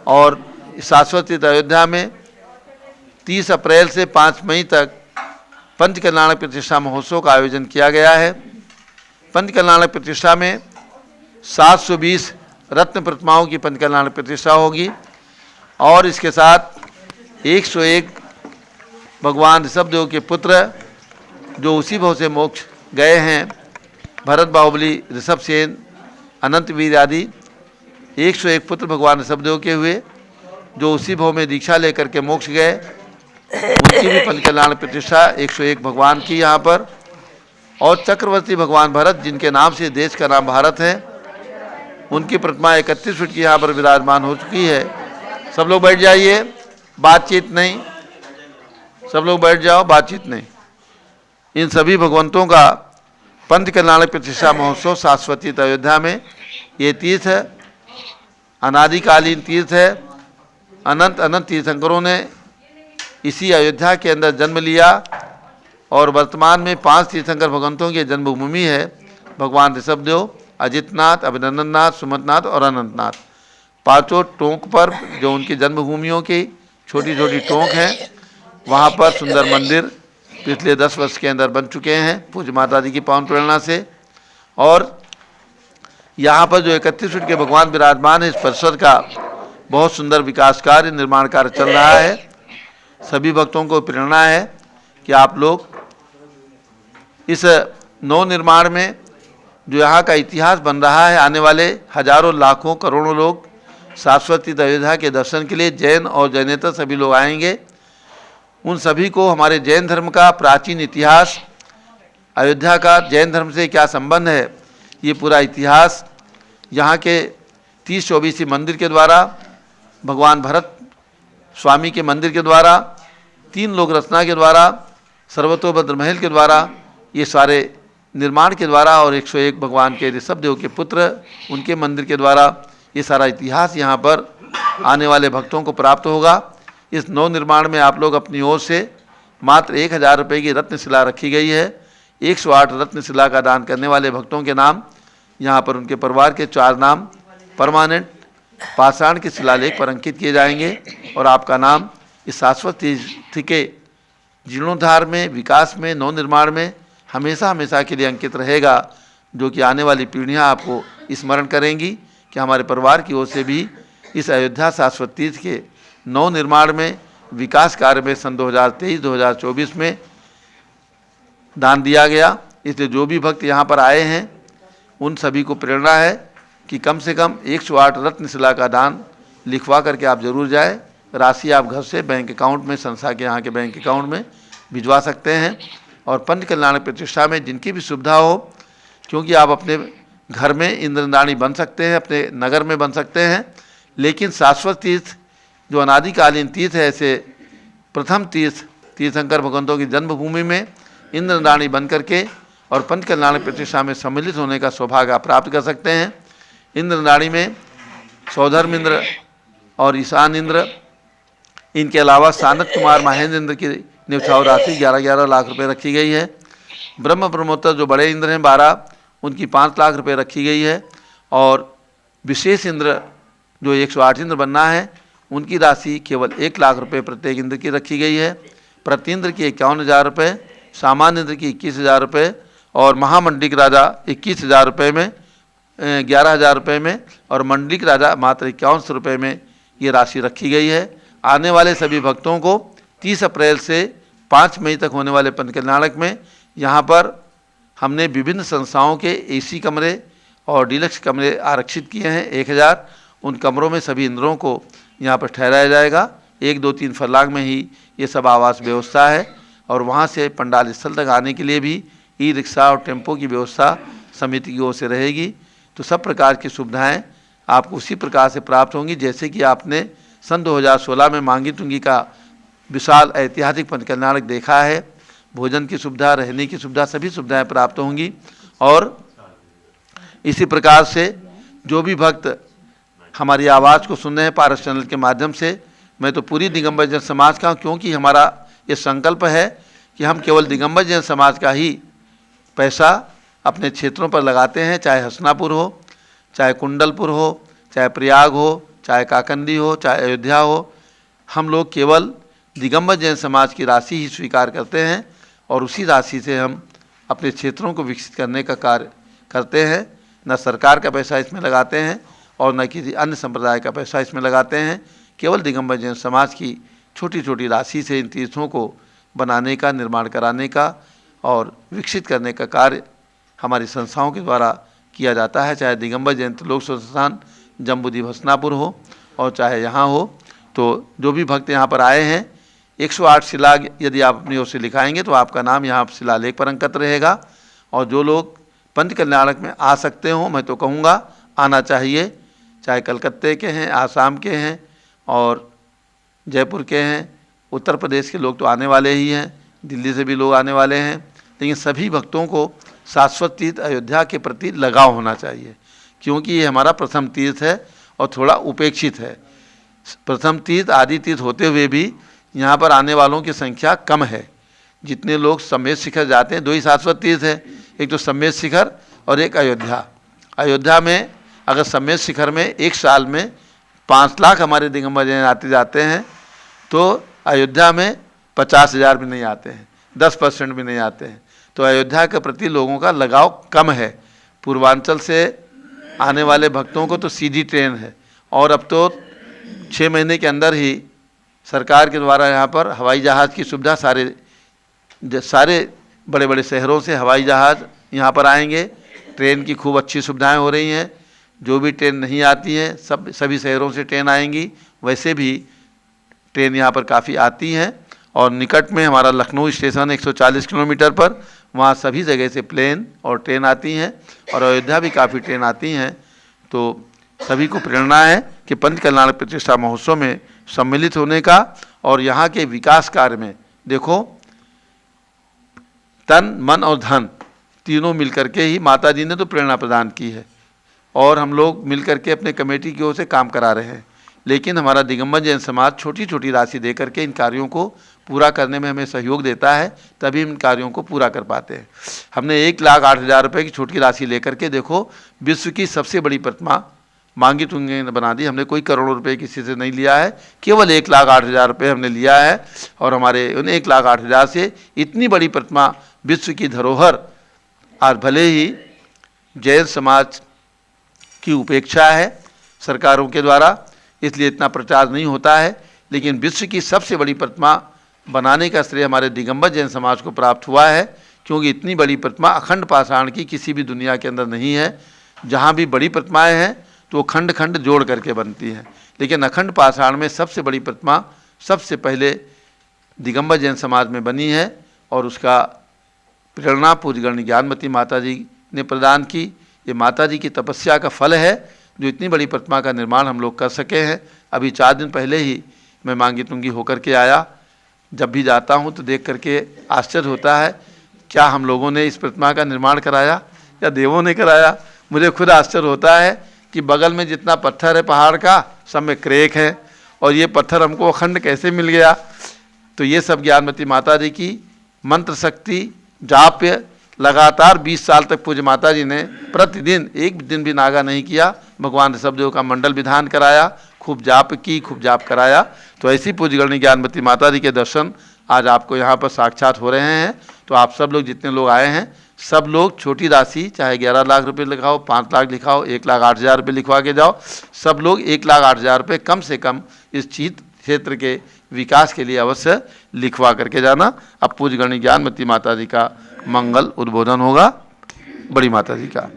और शाश्वत तीर्थ अयोध्या में 30 अप्रैल से 5 मई तक पंच कल्याणक प्रतिष्ठा महोत्सव का आयोजन किया गया है। पंच कल्याणक प्रतिष्ठा में 720 रत्न प्रतिमाओं की पंच कल्याणक प्रतिष्ठा होगी और इसके साथ 101 भगवान ऋषभदेव के पुत्र जो उसी भव से मोक्ष गए हैं, भरत बाहुबली, ऋषभ सेन, अनंत वीर आदि 101 पुत्र भगवान ऋषभदेव के हुए जो उसी भव में दीक्षा लेकर के मोक्ष गए, उनकी भी पंच कल्याण प्रतिष्ठा 101 भगवान की यहाँ पर। और चक्रवर्ती भगवान भरत जिनके नाम से देश का नाम भारत है, उनकी प्रतिमा 31 फीट की यहाँ पर विराजमान हो चुकी है। सब लोग बैठ जाइए, बातचीत नहीं, सब लोग बैठ जाओ, बातचीत नहीं। इन सभी भगवंतों का पंच कल्याणक प्रतिष्ठा महोत्सव शाश्वती अयोध्या में, ये तीर्थ अनादिकालीन तीर्थ है। अनंत अनंत तीर्थंकरों ने इसी अयोध्या के अंदर जन्म लिया और वर्तमान में 5 तीर्थंकर भगवंतों की जन्मभूमि है। भगवान ऋषभदेव, अजितनाथ, अभिनंदननाथ, सुमतनाथ और अनंतनाथ, 5 टोंक पर जो उनकी जन्मभूमियों की छोटी छोटी टोंक हैं, वहाँ पर सुंदर मंदिर पिछले 10 वर्ष के अंदर बन चुके हैं पूज्य माता जी की पावन प्रेरणा से। और यहाँ पर जो 31 फीट के भगवान विराजमान है, इस परिसर का बहुत सुंदर विकास कार्य, निर्माण कार्य चल रहा है। सभी भक्तों को प्रेरणा है कि आप लोग इस नव निर्माण में जो यहाँ का इतिहास बन रहा है, आने वाले हजारों लाखों करोड़ों लोग शाश्वती अयोध्या के दर्शन के लिए जैन और जैनेतर सभी लोग आएंगे। उन सभी को हमारे जैन धर्म का प्राचीन इतिहास, अयोध्या का जैन धर्म से क्या संबंध है, ये पूरा इतिहास यहाँ के 30-24 मंदिर के द्वारा, भगवान भरत स्वामी के मंदिर के द्वारा, 3 लोक रचना के द्वारा, सर्वतोभद्र महल के द्वारा, ये सारे निर्माण के द्वारा और 101 भगवान के ऋषभदेव के पुत्र उनके मंदिर के द्वारा ये सारा इतिहास यहाँ पर आने वाले भक्तों को प्राप्त होगा। इस नव निर्माण में आप लोग अपनी ओर से मात्र 1000 रुपये की रत्नशिला रखी गई है। 108 रत्नशिला का दान करने वाले भक्तों के नाम यहाँ पर उनके परिवार के 4 नाम परमानेंट पाषाण के शिलालेख पर अंकित किए जाएंगे और आपका नाम इस शाश्वत तीर्थ के जीर्णोद्धार में, विकास में, नव निर्माण में हमेशा हमेशा के लिए अंकित रहेगा, जो कि आने वाली पीढ़ियाँ आपको स्मरण करेंगी कि हमारे परिवार की ओर से भी इस अयोध्या शाश्वत तीर्थ के नव निर्माण में, विकास कार्य में सन 2023-2024 में दान दिया गया। इसलिए जो भी भक्त यहाँ पर आए हैं उन सभी को प्रेरणा है कि कम से कम 108 रत्नशिला का दान लिखवा करके आप जरूर जाए। राशि आप घर से बैंक अकाउंट में, संस्था के यहाँ के बैंक अकाउंट में भिजवा सकते हैं। और पंच कल्याणक प्रतिष्ठा में जिनकी भी सुविधा हो, क्योंकि आप अपने घर में इंद्रदानी बन सकते हैं, अपने नगर में बन सकते हैं, लेकिन शाश्वत तीर्थ जो अनादिकालीन तीर्थ है, ऐसे प्रथम तीर्थंकर भगवंतों की जन्मभूमि में इंद्रदानी बन करके और पंच कल्याणक प्रतिष्ठा में सम्मिलित होने का सौभाग्य आप प्राप्त कर सकते हैं। इंद्रदानी में सौधर्म इंद्र और ईशान इंद्र, इनके अलावा सानत कुमार महेंद्र इंद्र की न्यौछावर राशि 11-11 लाख रुपए रखी गई है। ब्रह्म ब्रह्मोत्तर जो बड़े इंद्र हैं 12, उनकी 5 लाख रुपए रखी गई है। और विशेष इंद्र जो 108 इंद्र बनना है, उनकी राशि केवल 1 लाख रुपए प्रत्येक इंद्र की रखी गई है। प्रति इंद्र की 51,000 रुपये, सामान्य इंद्र की 21,000 रुपये और महामंडलिक राजा 21,000 रुपये में, 11,000 रुपये में और मंडलिक राजा मात्र 51 रुपये में ये राशि रखी गई है। आने वाले सभी भक्तों को 30 अप्रैल से 5 मई तक होने वाले पंच कल्याणक में यहाँ पर हमने विभिन्न संस्थाओं के एसी कमरे और डीलक्स कमरे आरक्षित किए हैं 1000। उन कमरों में सभी इंद्रों को यहाँ पर ठहराया जाएगा। 1, 2, 3 फर्लांग में ही ये सब आवास व्यवस्था है और वहाँ से पंडाल स्थल तक आने के लिए भी ई रिक्शा और टेम्पो की व्यवस्था समिति की ओर से रहेगी। तो सब प्रकार की सुविधाएं आपको उसी प्रकार से प्राप्त होंगी जैसे कि आपने सन 2016 में मांगी तुंगी का विशाल ऐतिहासिक पंच कल्याणक देखा है। भोजन की सुविधा, रहने की सुविधा, सभी सुविधाएं प्राप्त होंगी। और इसी प्रकार से जो भी भक्त हमारी आवाज़ को सुन रहे हैं पारस चैनल के माध्यम से, मैं तो पूरी दिगंबर जैन समाज का हूँ, क्योंकि हमारा ये संकल्प है कि हम केवल दिगंबर जैन समाज का ही पैसा अपने क्षेत्रों पर लगाते हैं, चाहे हसनापुर हो, चाहे कुंडलपुर हो, चाहे प्रयाग हो, चाहे काकंदी हो, चाहे अयोध्या हो। हम लोग केवल दिगंबर जैन समाज की राशि ही स्वीकार करते हैं और उसी राशि से हम अपने क्षेत्रों को विकसित करने का कार्य करते हैं। न सरकार का पैसा इसमें लगाते हैं और न किसी अन्य संप्रदाय का पैसा इसमें लगाते हैं। केवल दिगंबर जैन समाज की छोटी छोटी राशि से इन तीर्थों को बनाने का, निर्माण कराने का और विकसित करने का कार्य हमारी संस्थाओं के द्वारा किया जाता है। चाहे दिगंबर जैन लोक संस्थान जम्बूद्वीप हसनापुर हो और चाहे यहाँ हो। तो जो भी भक्त यहाँ पर आए हैं, 108 शिला यदि आप अपनी ओर से लिखाएंगे तो आपका नाम यहाँ शिलालेख पर अंकित रहेगा। और जो लोग पंच कल्याणक में आ सकते हों, मैं तो कहूँगा आना चाहिए, चाहे कलकत्ते के हैं, आसाम के हैं और जयपुर के हैं, उत्तर प्रदेश के लोग तो आने वाले ही हैं, दिल्ली से भी लोग आने वाले हैं। लेकिन सभी भक्तों को शाश्वत तीर्थ अयोध्या के प्रति लगाव होना चाहिए, क्योंकि ये हमारा प्रथम तीर्थ है और थोड़ा उपेक्षित है। प्रथम तीर्थ आदि तीर्थ होते हुए भी यहाँ पर आने वालों की संख्या कम है। जितने लोग समेत शिखर जाते हैं, 2 ही शाश्वत तीर्थ है, एक तो समेत शिखर और एक अयोध्या। अयोध्या में अगर समेत शिखर में एक साल में 5 लाख हमारे दिगंबर जैन आते जाते हैं, तो अयोध्या में 50,000 भी नहीं आते हैं, 10% भी नहीं आते हैं। तो अयोध्या के प्रति लोगों का लगाव कम है। पूर्वांचल से आने वाले भक्तों को तो सीधी ट्रेन है और अब तो 6 महीने के अंदर ही सरकार के द्वारा यहाँ पर हवाई जहाज़ की सुविधा, सारे बड़े बड़े शहरों से हवाई जहाज़ यहाँ पर आएंगे। ट्रेन की खूब अच्छी सुविधाएं हो रही हैं। जो भी ट्रेन नहीं आती हैं, सभी शहरों से ट्रेन आएंगी। वैसे भी ट्रेन यहाँ पर काफ़ी आती हैं और निकट में हमारा लखनऊ स्टेशन 140 किलोमीटर पर, वहाँ सभी जगह से प्लेन और ट्रेन आती हैं और अयोध्या भी काफ़ी ट्रेन आती हैं। तो सभी को प्रेरणा है कि पंच कल्याण प्रतिष्ठा महोत्सव में सम्मिलित होने का और यहाँ के विकास कार्य में देखो, तन मन और धन तीनों मिलकर के ही माता जी ने तो प्रेरणा प्रदान की है और हम लोग मिलकर के अपने कमेटी की ओर से काम करा रहे हैं। लेकिन हमारा दिगंबर जैन समाज छोटी छोटी राशि दे करके इन कार्यों को पूरा करने में हमें सहयोग देता है, तभी इन कार्यों को पूरा कर पाते हैं। हमने 1,08,000 रुपये की छोटी राशि लेकर के देखो विश्व की सबसे बड़ी प्रतिमा मांगी तुंगे ने बना दी। हमने कोई करोड़ों रुपए किसी से नहीं लिया है, केवल 1,08,000 रुपये हमने लिया है और हमारे उन 1,08,000 से इतनी बड़ी प्रतिमा विश्व की धरोहर। आज भले ही जैन समाज की उपेक्षा है सरकारों के द्वारा, इसलिए इतना प्रचार नहीं होता है, लेकिन विश्व की सबसे बड़ी प्रतिमा बनाने का श्रेय हमारे दिगंबर जैन समाज को प्राप्त हुआ है, क्योंकि इतनी बड़ी प्रतिमा अखंड पाषाण की किसी भी दुनिया के अंदर नहीं है। जहाँ भी बड़ी प्रतिमाएं हैं तो वो खंड खंड जोड़ करके बनती हैं, लेकिन अखंड पाषाण में सबसे बड़ी प्रतिमा सबसे पहले दिगंबर जैन समाज में बनी है और उसका प्रेरणा पूज्यगण ज्ञानमती माता जी ने प्रदान की। ये माता जी की तपस्या का फल है जो इतनी बड़ी प्रतिमा का निर्माण हम लोग कर सके हैं। अभी 4 दिन पहले ही मैं मांगी तुंगी होकर के आया। जब भी जाता हूँ तो देख करके आश्चर्य होता है, क्या हम लोगों ने इस प्रतिमा का निर्माण कराया या देवों ने कराया। मुझे खुद आश्चर्य होता है कि बगल में जितना पत्थर है पहाड़ का, सब में क्रैक है और ये पत्थर हमको अखंड कैसे मिल गया। तो ये सब ज्ञानमती माता जी की मंत्र शक्ति, जाप्य लगातार 20 साल तक पूज्य माता जी ने प्रतिदिन एक दिन भी नागा नहीं किया। भगवान ऋषभदेव का मंडल विधान कराया, खूब जाप की, खूब जाप कराया। तो ऐसी पूज्यगण ज्ञानमती माता जी के दर्शन आज आपको यहाँ पर साक्षात हो रहे हैं। तो आप सब लोग जितने लोग आए हैं, सब लोग छोटी राशि, चाहे 11 लाख रुपए लिखाओ, 5 लाख लिखाओ, 1,08,000 रुपये लिखवा के जाओ, सब लोग 1,08,000 रुपये कम से कम इस क्षेत्र के विकास के लिए अवश्य लिखवा करके जाना। अब पूज्यगण ज्ञानमती माता जी का मंगल उद्बोधन होगा, बड़ी माता जी का।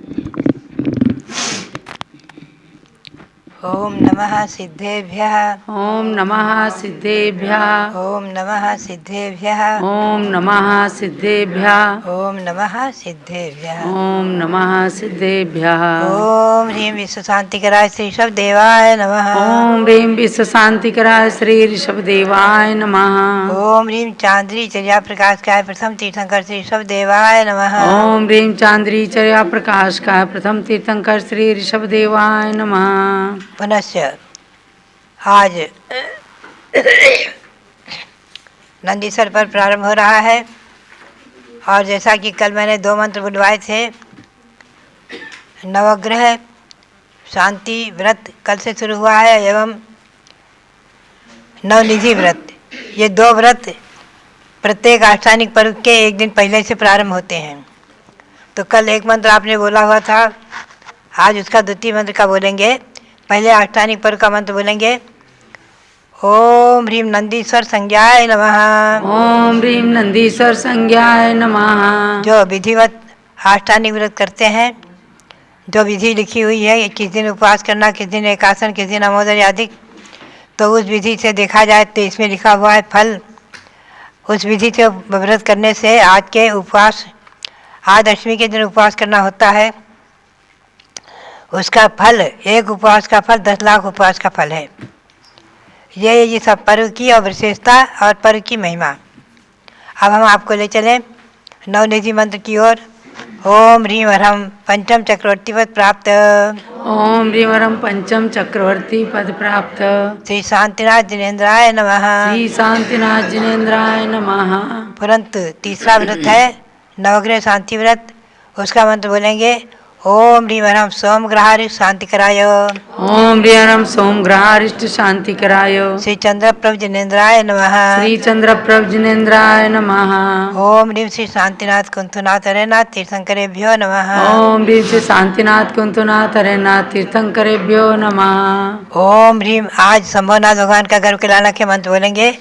ओम नमः सिद्धेभ्यः। ओम नमः सिद्धेभ्यः। ओम नमः सिद्धेभ्यः। ओम नमः सिद्धेभ्यः। ओम नमः सिद्धेभ्यः। ओम नमः सिद्धेभ्यः। ओम ह्रीं विश्व शांतिकराय श्री ऋषभ देवाय नमः। ओम ह्रीं विश्व शांतिकराय श्री ऋषभ देवाय नमः। ओम ह्रीं चांद्री चर्या प्रकाशकाय प्रथम तीर्थंकर श्री ऋषभ देवाय नमः। ओम ह्रीं चांद्री चर्या प्रकाशकाय प्रथम तीर्थंकर श्री ऋषभ देवाय नमः। पुनश्च आज नंदीसर पर प्रारंभ हो रहा है। और जैसा कि कल मैंने 2 मंत्र बुलवाए थे, नवग्रह शांति व्रत कल से शुरू हुआ है एवं नवनिधि व्रत, ये 2 व्रत प्रत्येक आष्टानिक पर्व के एक दिन पहले से प्रारंभ होते हैं। तो कल एक मंत्र आपने बोला हुआ था, आज उसका द्वितीय मंत्र का बोलेंगे। पहले आष्टानिक पर्व का मंत्र बोलेंगे, ओम ह्रीम नंदीश्वर संज्ञाय नमः। ओम ह्रीं नंदीश्वर संज्ञाय नमः। जो विधिवत आष्टानिक व्रत करते हैं, जो विधि लिखी हुई है, किस दिन उपवास करना, किस दिन एकासन, किस दिन अमोदर आदि, तो उस विधि से देखा जाए तो इसमें लिखा हुआ है फल। उस विधि से व्रत करने से आज के उपवास, आज अष्टमी के दिन उपवास करना होता है, उसका फल, एक उपवास का फल 10 लाख उपवास का फल है। ये सब पर्व की और विशेषता और पर्व की महिमा। अब हम आपको ले चलें नवनिधि मंत्र की ओर। ओम ह्रीं वरम पंचम चक्रवर्ती पद प्राप्त ओम ह्रीं वरम पंचम चक्रवर्ती पद प्राप्त श्री शांतिनाथ जिनेन्द्राय नमः। श्री शांतिनाथ जिनेन्द्राय नमः। परंतु तीसरा व्रत है नवग्रह शांति व्रत, उसका मंत्र बोलेंगे, ओम ह्रीं वरम सोमग्रहारि शांतिकराय ओम ह्रीं वरम सोमग्रहारिष्ट शांतिकराय श्री चंद्रप्रभ जिनेन्द्राय नमः। श्री चंद्रप्रभ जिनेन्द्राय नमः। ओम ह्रीं श्री शांतिनाथ कुंतुनाथ हरेनाथ तीर्थंकरेभ्यो नमः। ओम ह्रीं श्री शांतिनाथ कुंतुनाथ हरेनाथ तीर्थंकरेभ्यो नमः। ओम ह्रीं आज संभवनाथ भगवान का गर्भ कल्याण के मंत्र बोलेंगे।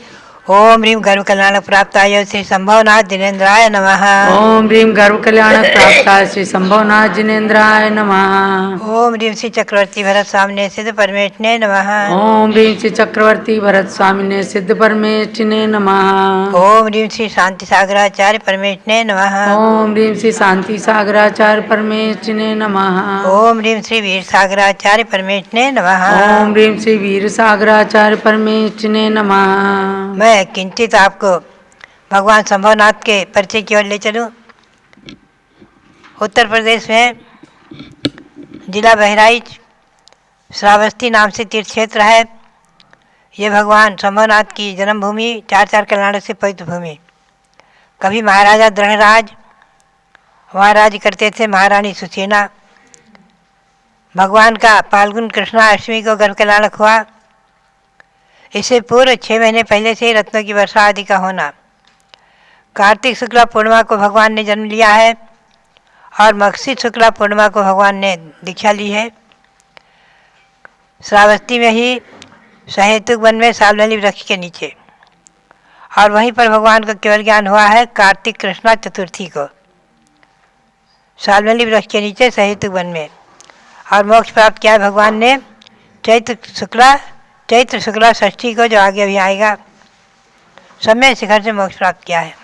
ओम ह्रीं गर्भ कल्याण प्राप्ताय श्री संभवनाथ जिनेन्द्राय नमः। ओम ह्रीं गर्भ कल्याण प्राप्ताय श्री संभवनाथ जिनेन्द्राय नमः। ओम ह्रीं श्री चक्रवर्ती भरत स्वामिने सिद्ध परमेष्ठिने नमः। ओम ह्रीं श्री चक्रवर्ती भरत स्वामिने सिद्ध परमेष्ठिने नमः। ओम ह्रीं श्री शांति सागराचार्य परमेष्ठिने नमः। ओम ह्रीं श्री शांति सागराचार्य परमेष्ठिने नमः। ओम ह्रीं श्री वीर सागराचार्य परमेष्ठिने नमः। ओम ह्रीं श्री वीर सागराचार्य परमेष्ठिने नमः। मैं किंचित आपको भगवान संभवनाथ के परिचय की ओर ले चलूं। उत्तर प्रदेश में जिला बहराइच श्रावस्ती नाम से तीर्थ क्षेत्र है। ये भगवान संभवनाथ की जन्मभूमि, 4 कल्याण से पवित्र भूमि। कभी महाराजा दृढ़राज वहाँ राज्य करते थे, महारानी सुसेना। भगवान का फाल्गुन कृष्णा अष्टमी को गर्भ कल्याणक हुआ। इससे पूर्व 6 महीने पहले से ही रत्नों की वर्षा आदि का होना। कार्तिक शुक्ला पूर्णिमा को भगवान ने जन्म लिया है और मगशीर शुक्ला पूर्णिमा को भगवान ने दीक्षा ली है। श्रावस्ती में ही सहेतुक वन में सावलनी वृक्ष के नीचे, और वहीं पर भगवान को केवल ज्ञान हुआ है कार्तिक कृष्णा चतुर्थी को, सावलनी वृक्ष के नीचे सहेतुक वन में। और मोक्ष प्राप्त किया है भगवान ने चैत्र शुक्ला षष्ठी को, जो आगे अभी आएगा। समय शिखर से मोक्ष प्राप्त किया है।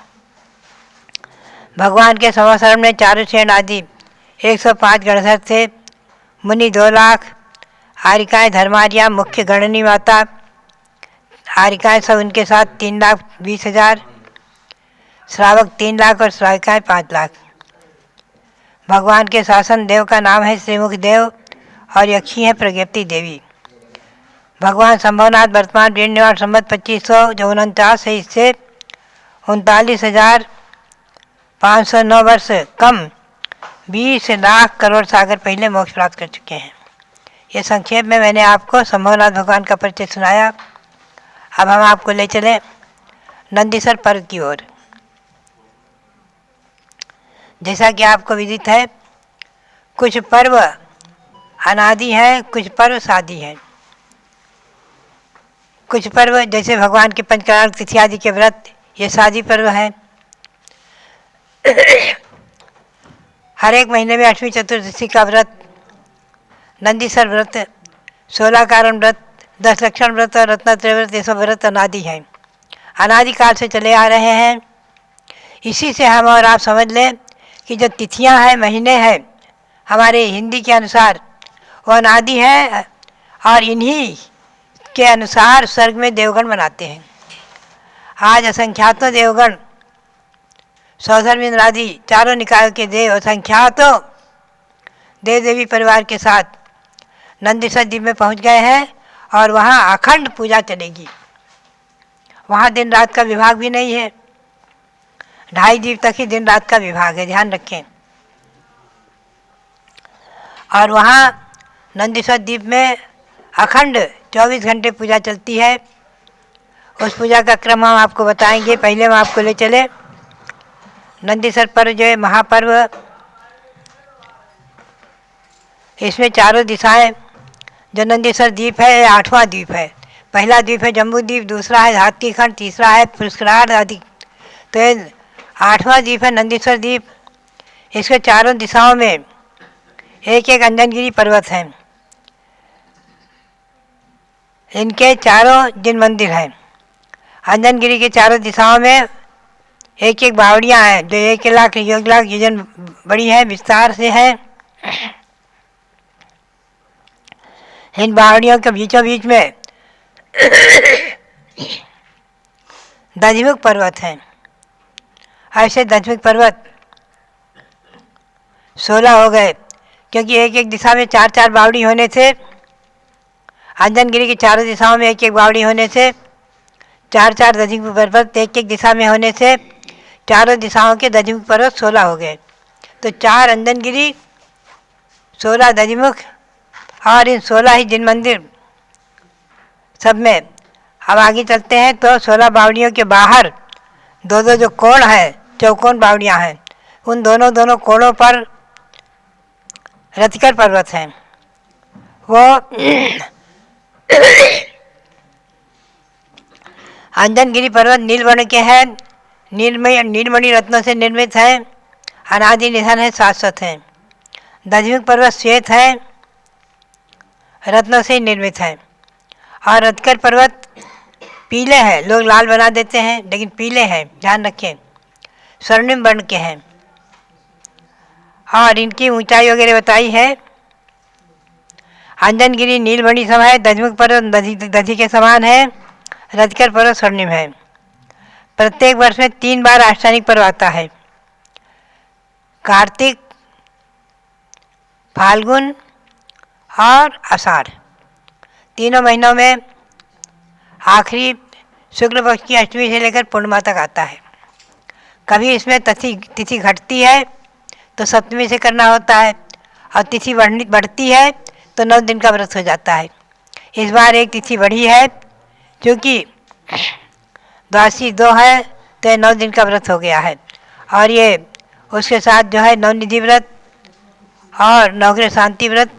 भगवान के संवत्सरण में चारों सेन आदि 105 गणधर थे। मुनि 2 लाख, आरिकाएँ धर्मारिया मुख्य गणनी माता, आरिकाएँ सब उनके साथ 3,20,000, श्रावक 3 लाख और श्राविकाएँ 5 लाख। भगवान के शासन देव का नाम है श्रीमुख देव और यक्षी है प्रज्ञप्ति देवी। भगवान संभवनाथ वर्तमान निवास संवत 2549 है। इससे 39,509 वर्ष कम 20 लाख करोड़ सागर पहले मोक्ष प्राप्त कर चुके हैं। ये संक्षेप में मैंने आपको संभवनाथ भगवान का परिचय सुनाया। अब हम आपको ले चलें नंदीसर पर्व की ओर। जैसा कि आपको विदित है, कुछ पर्व अनादि हैं, कुछ पर्व शादी हैं। कुछ पर्व जैसे भगवान के पंचकल्याण तिथि आदि के व्रत, ये शादी पर्व हैं। हर एक महीने में अष्टमी चतुर्दशी का व्रत, नंदीसर व्रत, 16 कारण व्रत, 10 लक्षण व्रत और रत्नत्रय व्रत, ये सब व्रत अनादि हैं, अनादिकाल से चले आ रहे हैं। इसी से हम और आप समझ लें कि जो तिथियां हैं, महीने हैं, हमारे हिंदी के अनुसार वो अनादि हैं और इन्हीं के अनुसार स्वर्ग में देवगण मनाते हैं। आज असंख्यातों देवगण, सौधर्म इंद्र आदि चारों निकायों के देव असंख्यातों देव देवी परिवार के साथ नंदीश्वर द्वीप में पहुंच गए हैं और वहाँ अखंड पूजा चलेगी। वहाँ दिन रात का विभाग भी नहीं है, 2.5 द्वीप तक ही दिन रात का विभाग है, ध्यान रखें। और वहाँ नंदीश्वर द्वीप में अखंड 24 घंटे पूजा चलती है। उस पूजा का क्रम हम आपको बताएंगे। पहले हम आपको ले चले नंदीश्वर पर्व जो है महापर्व, इसमें चारों दिशाएं, जो नंदीश्वर द्वीप है 8वां द्वीप है। पहला द्वीप है जम्बू द्वीप, दूसरा है हाथीखंड, तीसरा है पुष्करार आदि। तो ये 8वां द्वीप है नंदीश्वर द्वीप। इसके चारों दिशाओं में एक एक अंजनगिरी पर्वत हैं। इनके चारों जिन मंदिर हैं, अंजनगिरी के चारों दिशाओं में एक एक बावड़ियाँ हैं जो 1 लाख योजन बड़ी है, विस्तार से है। इन बावड़ियों के बीचों बीच में दधिमुख पर्वत हैं। ऐसे दधिमुख पर्वत 16 हो गए, क्योंकि एक एक दिशा में 4-4 बावड़ी होने से, अंजनगिरी की चारों दिशाओं में एक एक बावड़ी होने से 4-4 दधिमुख पर्वत एक एक दिशा में होने से चारों दिशाओं के दधिमुख पर्वत 16 हो गए। तो 4 अंजनगिरी, 16 दधिमुख और इन 16 ही जिन मंदिर सब में। अब आगे चलते हैं तो 16 बावड़ियों के बाहर 2-2 जो कोण है, चौकोन बावड़ियाँ हैं, उन दोनों कोणों पर रतिकर पर्वत हैं। वो अंजनगिरी पर्वत नीलवर्ण के हैं, नीलमणि रत्नों से निर्मित है, अनादि निधन है, शाश्वत हैं। दधिमुख पर्वत श्वेत है, रत्नों से निर्मित है। और रतिकर पर्वत पीले हैं, लोग लाल बना देते हैं लेकिन पीले हैं, ध्यान रखें, स्वर्णिम वर्ण के हैं। और इनकी ऊंचाई वगैरह बताई है। अंजनगिरी नीलमणि सम है, दधिमुख पर्वत दधि के समान है, रतिकर पर्वत स्वर्णिम है। प्रत्येक वर्ष में 3 बार आष्टानिक पर्व आता है, कार्तिक, फाल्गुन और आषाढ़। तीनों महीनों में आखिरी शुक्ल पक्ष की अष्टमी से लेकर पूर्णिमा तक आता है। कभी इसमें तिथि घटती है तो सप्तमी से करना होता है, और तिथि बढ़ती है तो 9 दिन का व्रत हो जाता है। इस बार एक तिथि बढ़ी है, क्योंकि द्वादशी 2 है तो 9 दिन का व्रत हो गया है। और ये उसके साथ जो है नवनिधि व्रत और नवग्रह शांति व्रत,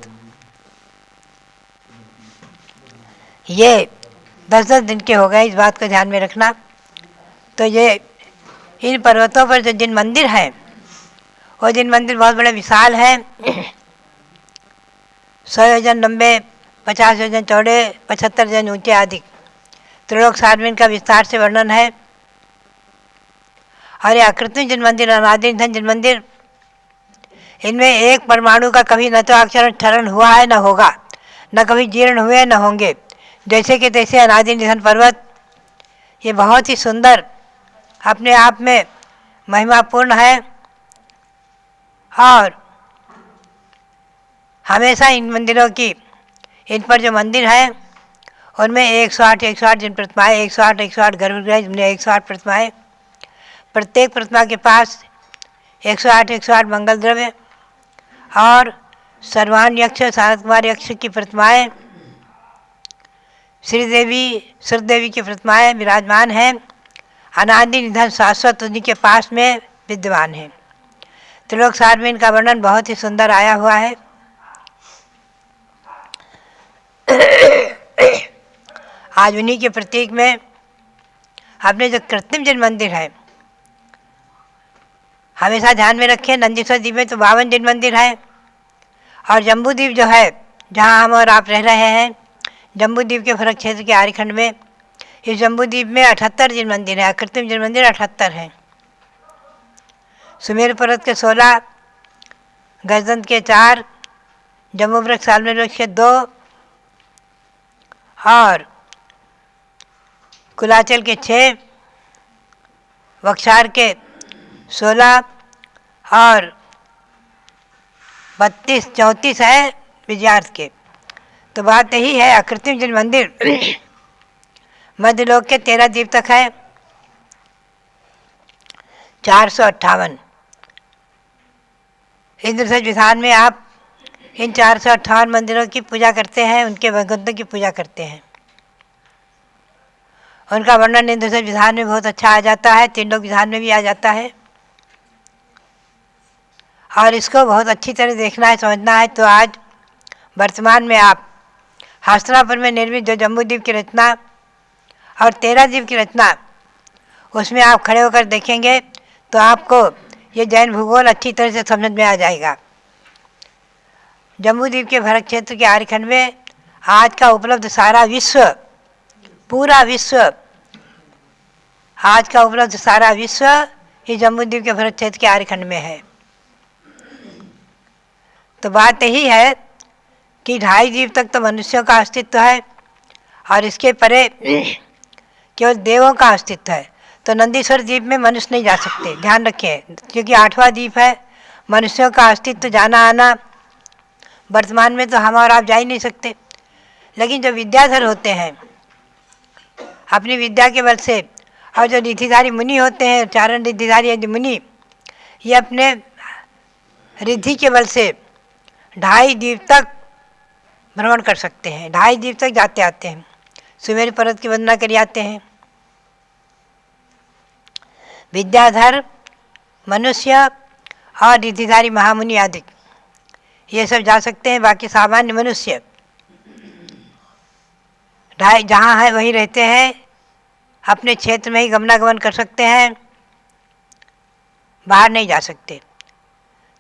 ये 10-10 दिन के हो गए, इस बात को ध्यान में रखना। तो ये इन पर्वतों पर जो जिन मंदिर हैं, वो जिन मंदिर बहुत बड़े विशाल हैं, 100 योजन लंबे, 50 योजन चौड़े, 75 योजन ऊंचे आदि। त्रिलोक सारमेन का विस्तार से वर्णन है। और ये आकृति जिन मंदिर, अनादि निधन जिन मंदिर, इनमें एक परमाणु का कभी न तो अक्षरण क्षरण हुआ है, न होगा, न कभी जीर्ण हुए न होंगे। जैसे कि तैसे अनादि निधन पर्वत, ये बहुत ही सुंदर अपने आप में महिमापूर्ण है। और हमेशा इन मंदिरों की, इन पर जो मंदिर हैं उनमें 108 जिन प्रतिमाएँ, 108 गर्भगृह, जिनमें 108 प्रतिमाएँ, प्रत्येक प्रतिमा के पास 108 मंगल द्रव्य और सर्वान यक्ष, सारद कुमार यक्ष की प्रतिमाएँ, श्रीदेवी, सुरदेवी की प्रतिमाएँ विराजमान हैं। अनादि निधन शाश्वत उन्हीं के पास में विद्यमान है। त्रिलोक सार में इनका वर्णन बहुत ही सुंदर आया हुआ है। आज उन्हीं के प्रतीक में अपने जो कृत्रिम जिन मंदिर है, हमेशा ध्यान में रखें, नंदीश्वर द्वीप में तो 52 जिन मंदिर है। और जम्बू द्वीप जो है, जहाँ हम और आप रह रहे हैं, जम्बू द्वीप के फरक क्षेत्र के आर्यखंड में, इस जम्बू द्वीप में 78 जिन मंदिर है, कृत्रिम जिन मंदिर 78 हैं। सुमेर पर्वत के 16, गजदंत के 4, जम्बू वृक्ष सालमेर वृक्ष के 2 और कुलाचल के 6, वक्षार के 16 और 32-34 है विजयार्थ के। तो बात यही है, अकृत्रिम जल मंदिर मध्यलोक के 13 द्वीप तक है, 458। इंद्रसज विधान में आप इन 458 मंदिरों की पूजा करते हैं, उनके भगवंतों की पूजा करते हैं। उनका वर्णन इंद्रसज विधान में बहुत अच्छा आ जाता है, तीनलोक विधान में भी आ जाता है। और इसको बहुत अच्छी तरह देखना है, समझना है। तो आज वर्तमान में आप हस्तिनापुर में निर्मित जो जम्बूद्वीप की रचना और 13 द्वीप की रचना, उसमें आप खड़े होकर देखेंगे तो आपको ये जैन भूगोल अच्छी तरह से समझ में आ जाएगा। जम्बूद्वीप के भरत क्षेत्र के आर्यखंड में आज का उपलब्ध सारा विश्व, पूरा विश्व, आज का उपलब्ध सारा विश्व ये जम्बूद्वीप के भरत क्षेत्र के आर्यखंड में है। तो बात यही है कि 2.5 द्वीप तक तो मनुष्यों का अस्तित्व है और इसके परे केवल देवों का अस्तित्व है। तो नंदीश्वर द्वीप में मनुष्य नहीं जा सकते, ध्यान रखें, क्योंकि 8वां द्वीप है। मनुष्यों का अस्तित्व जाना आना वर्तमान में तो हम और आप जा ही नहीं सकते। लेकिन जो विद्याधर होते हैं अपनी विद्या के बल से, और जो रिद्धिधारी मुनि होते हैं, चारण रिद्धिधारी मुनि, ये अपने रिद्धि के बल से 2.5 द्वीप तक भ्रमण कर सकते हैं, 2.5 द्वीप तक जाते आते हैं, सुमेरु पर्वत की वंदना कर आते हैं। विद्याधर, मनुष्य और रिद्धिधारी महामुनि आदि ये सब जा सकते हैं। बाकी सामान्य मनुष्य जहाँ है वहीं रहते हैं, अपने क्षेत्र में ही गमनागमन कर सकते हैं, बाहर नहीं जा सकते।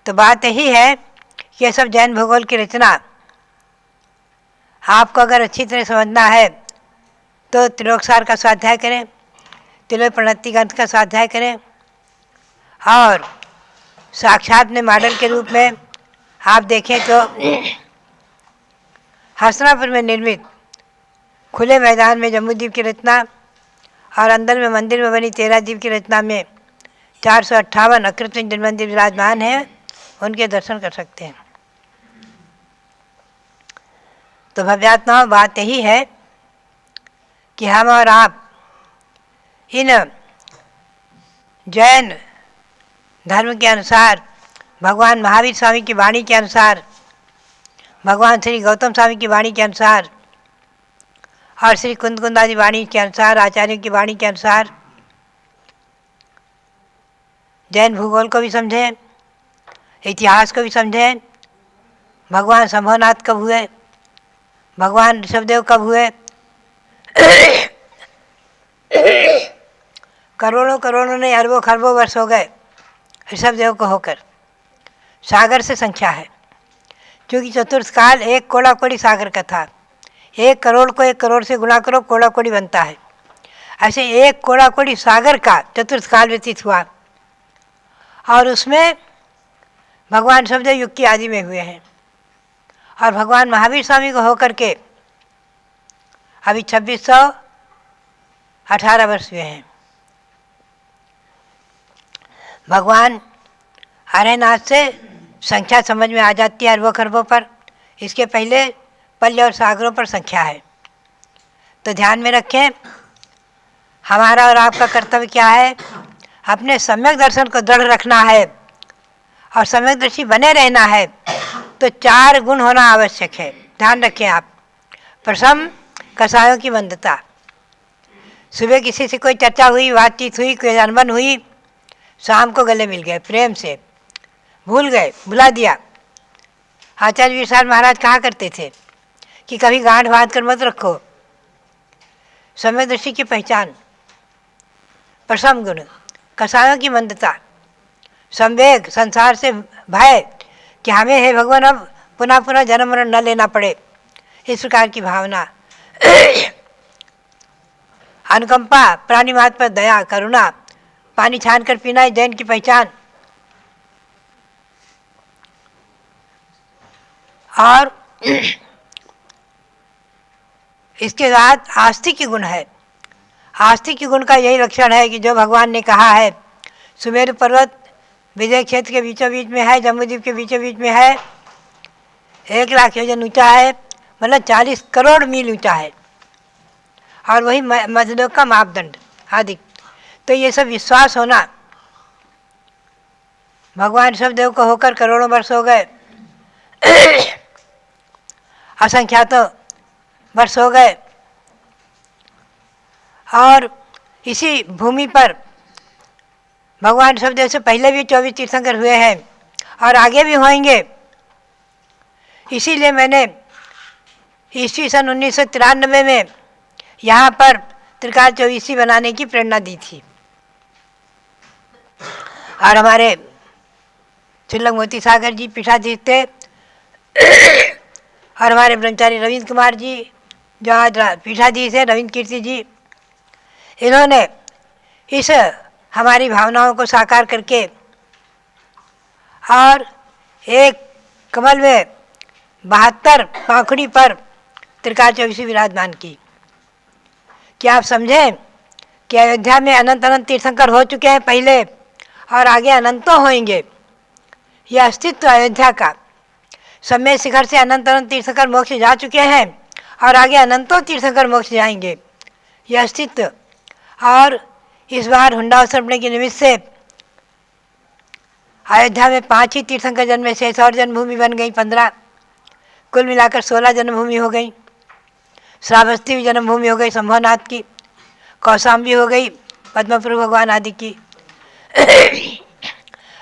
तो बात यही है कि ये सब जैन भूगोल की रचना आपको अगर अच्छी तरह समझना है तो त्रिलोकसार का स्वाध्याय करें, त्रिलोक प्रणति ग्रंथ का स्वाध्याय करें, और साक्षात में मॉडल के रूप में आप देखें तो हस्तिनापुर में निर्मित खुले मैदान में जम्बूद्वीप की रचना और अंदर में मंदिर में बनी 13 द्वीप की रचना में 458 अकृत्रिम जल मंदिर विराजमान है, उनके दर्शन कर सकते हैं। तो भव्यात्माओं, बात यही है कि हम और आप इन जैन धर्म के अनुसार, भगवान महावीर स्वामी की वाणी के अनुसार, भगवान श्री गौतम स्वामी की वाणी के अनुसार और श्री कुंदकुंदादी वाणी के अनुसार, आचार्यों की वाणी के अनुसार जैन भूगोल को भी समझें, इतिहास को भी समझें। भगवान शंभुनाथ कब हुए, भगवान ऋषभदेव कब हुए, करोड़ों करोड़ों नहीं, अरबों खरबों वर्ष हो गए ऋषभदेव को होकर। सागर से संख्या है, क्योंकि चतुर्थ काल 1 कोड़ा कोड़ी सागर का था। 1 करोड़ को 1 करोड़ से गुणा करो, कोड़ा कोड़ी बनता है। ऐसे 1 कोड़ा कोड़ी सागर का चतुर्थ काल व्यतीत हुआ, और उसमें भगवान ऋषभदेव युग की आदि में हुए हैं, और भगवान महावीर स्वामी को होकर के अभी 2618 वर्ष हुए हैं। भगवान हरेनाथ से संख्या समझ में आ जाती है अरबों खरबों पर, इसके पहले पल्य और सागरों पर संख्या है। तो ध्यान में रखें, हमारा और आपका कर्तव्य क्या है, अपने सम्यक दर्शन को दृढ़ रखना है और सम्यक दर्शी बने रहना है। तो 4 गुण होना आवश्यक है, ध्यान रखें आप। प्रथम, कसायों की मंदता। सुबह किसी से कोई चर्चा हुई, बातचीत हुई, कोई अनबन हुई, शाम को गले मिल गए, प्रेम से भूल गए, भुला दिया। आचार्य विशाल महाराज कहा करते थे कि कभी गांठ बांध कर मत रखो। सम्यकदर्शी की पहचान। प्रथम गुण, कसायों की मंदता, संवेग, संसार से भय कि हमें हे भगवान अब पुनः पुनः जन्म मरण न लेना पड़े, इस प्रकार की भावना। अनुकंपा, प्राणी मात्र पर दया, करुणा, पानी छान कर पीना है जैन की पहचान। और इसके बाद आस्तिक गुण है। आस्तिक गुण का यही लक्षण है कि जो भगवान ने कहा है, सुमेरु पर्वत विजय क्षेत्र के बीचों बीच में है, जम्बूद्वीप के बीचों बीच में है, 1 लाख योजन ऊंचा है, मतलब 40 करोड़ मील ऊंचा है, और वही मजलों का मापदंड आदि। तो ये सब विश्वास होना, भगवान ऋषभदेव को होकर करोड़ों वर्ष हो गए, असंख्यातों वर्ष हो गए, और इसी भूमि पर भगवान ऋषभदेव से पहले भी 24 तीर्थंकर हुए हैं और आगे भी होंगे। इसीलिए मैंने ईस्वी सन 1993 में यहाँ पर त्रिकाल चौबीसी बनाने की प्रेरणा दी थी। और हमारे चिल्लक मोती सागर जी पीठाधीश थे, और हमारे ब्रह्मचारी रविंद्र कुमार जी जो आज पीठाधीश है, रविंद्र कीर्ति जी, इन्होंने इस हमारी भावनाओं को साकार करके और एक कमल में 72 पाखुड़ी पर त्रिकाल चौबीसी विराजमान की। क्या आप समझें कि अयोध्या में अनंत अनंत तीर्थंकर हो चुके हैं पहले, और आगे अनंतों होंगे। यह अस्तित्व अयोध्या का, समय शिखर से अनंत अनंत तीर्थंकर मोक्ष जा चुके हैं और आगे अनंतों तीर्थंकर मोक्ष जाएंगे, यह अस्तित्व। और इस बार हुंडावसर पड़ने के निमित्त से अयोध्या में 5 ही तीर्थंकर जन्मे, शेष और जन्मभूमि बन गई 15, कुल मिलाकर 16 जन्मभूमि हो गई। श्रावस्ती भी जन्मभूमि हो गई संभवनाथ की, कौशाम्बी हो गई पद्मपुर भगवान आदि की।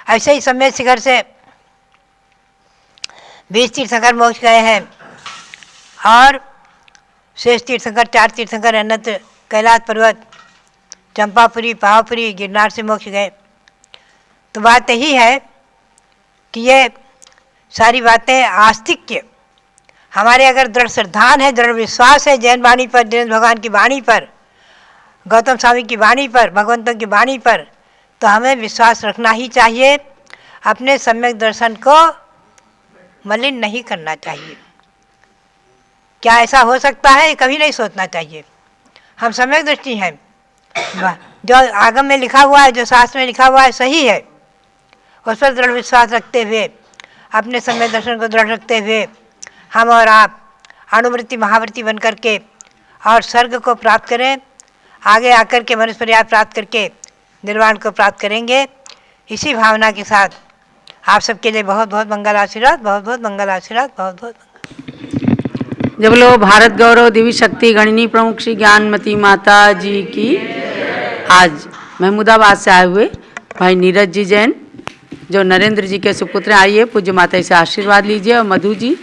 ऐसे ही समय शिखर से 20 तीर्थंकर मोक्ष गए हैं, और शेष तीर्थंकर 4 तीर्थंकर अन्यत्र कैलाश पर्वत, चंपापुरी, पावापुरी, गिरनार से मोक्ष गए। तो बात यही है कि ये सारी बातें आस्तिक्य, हमारे अगर दृढ़ श्रद्धान है, दृढ़ विश्वास है जैन वाणी पर, जैन भगवान की वाणी पर, गौतम स्वामी की वाणी पर, भगवंतों की वाणी पर, तो हमें विश्वास रखना ही चाहिए। अपने सम्यक दर्शन को मलिन नहीं करना चाहिए। क्या ऐसा हो सकता है? कभी नहीं सोचना चाहिए। हम सम्यक दृष्टि हैं, जो आगम में लिखा हुआ है, जो शास्त्र में लिखा हुआ है सही है, उस पर दृढ़ विश्वास रखते हुए, अपने सम्यक दर्शन को दृढ़ रखते हुए हम और आप अणुवृत्ति महावृत्ति बन करके और स्वर्ग को प्राप्त करें, आगे आकर के मनुष्य पर्याय प्राप्त करके निर्वाण को प्राप्त करेंगे। इसी भावना के साथ आप सबके लिए बहुत बहुत मंगल आशीर्वाद, बहुत बहुत मंगल आशीर्वाद, बहुत बहुत मंगल। जब लो भारत गौरव देवी शक्ति गणनी प्रमुख श्री ज्ञानमती माता जी की। आज महमूदाबाद से आए हुए भाई नीरज जी जैन, जो नरेंद्र जी के सुपुत्र, आइए पूज्य माता से आशीर्वाद लीजिए। और मधु जी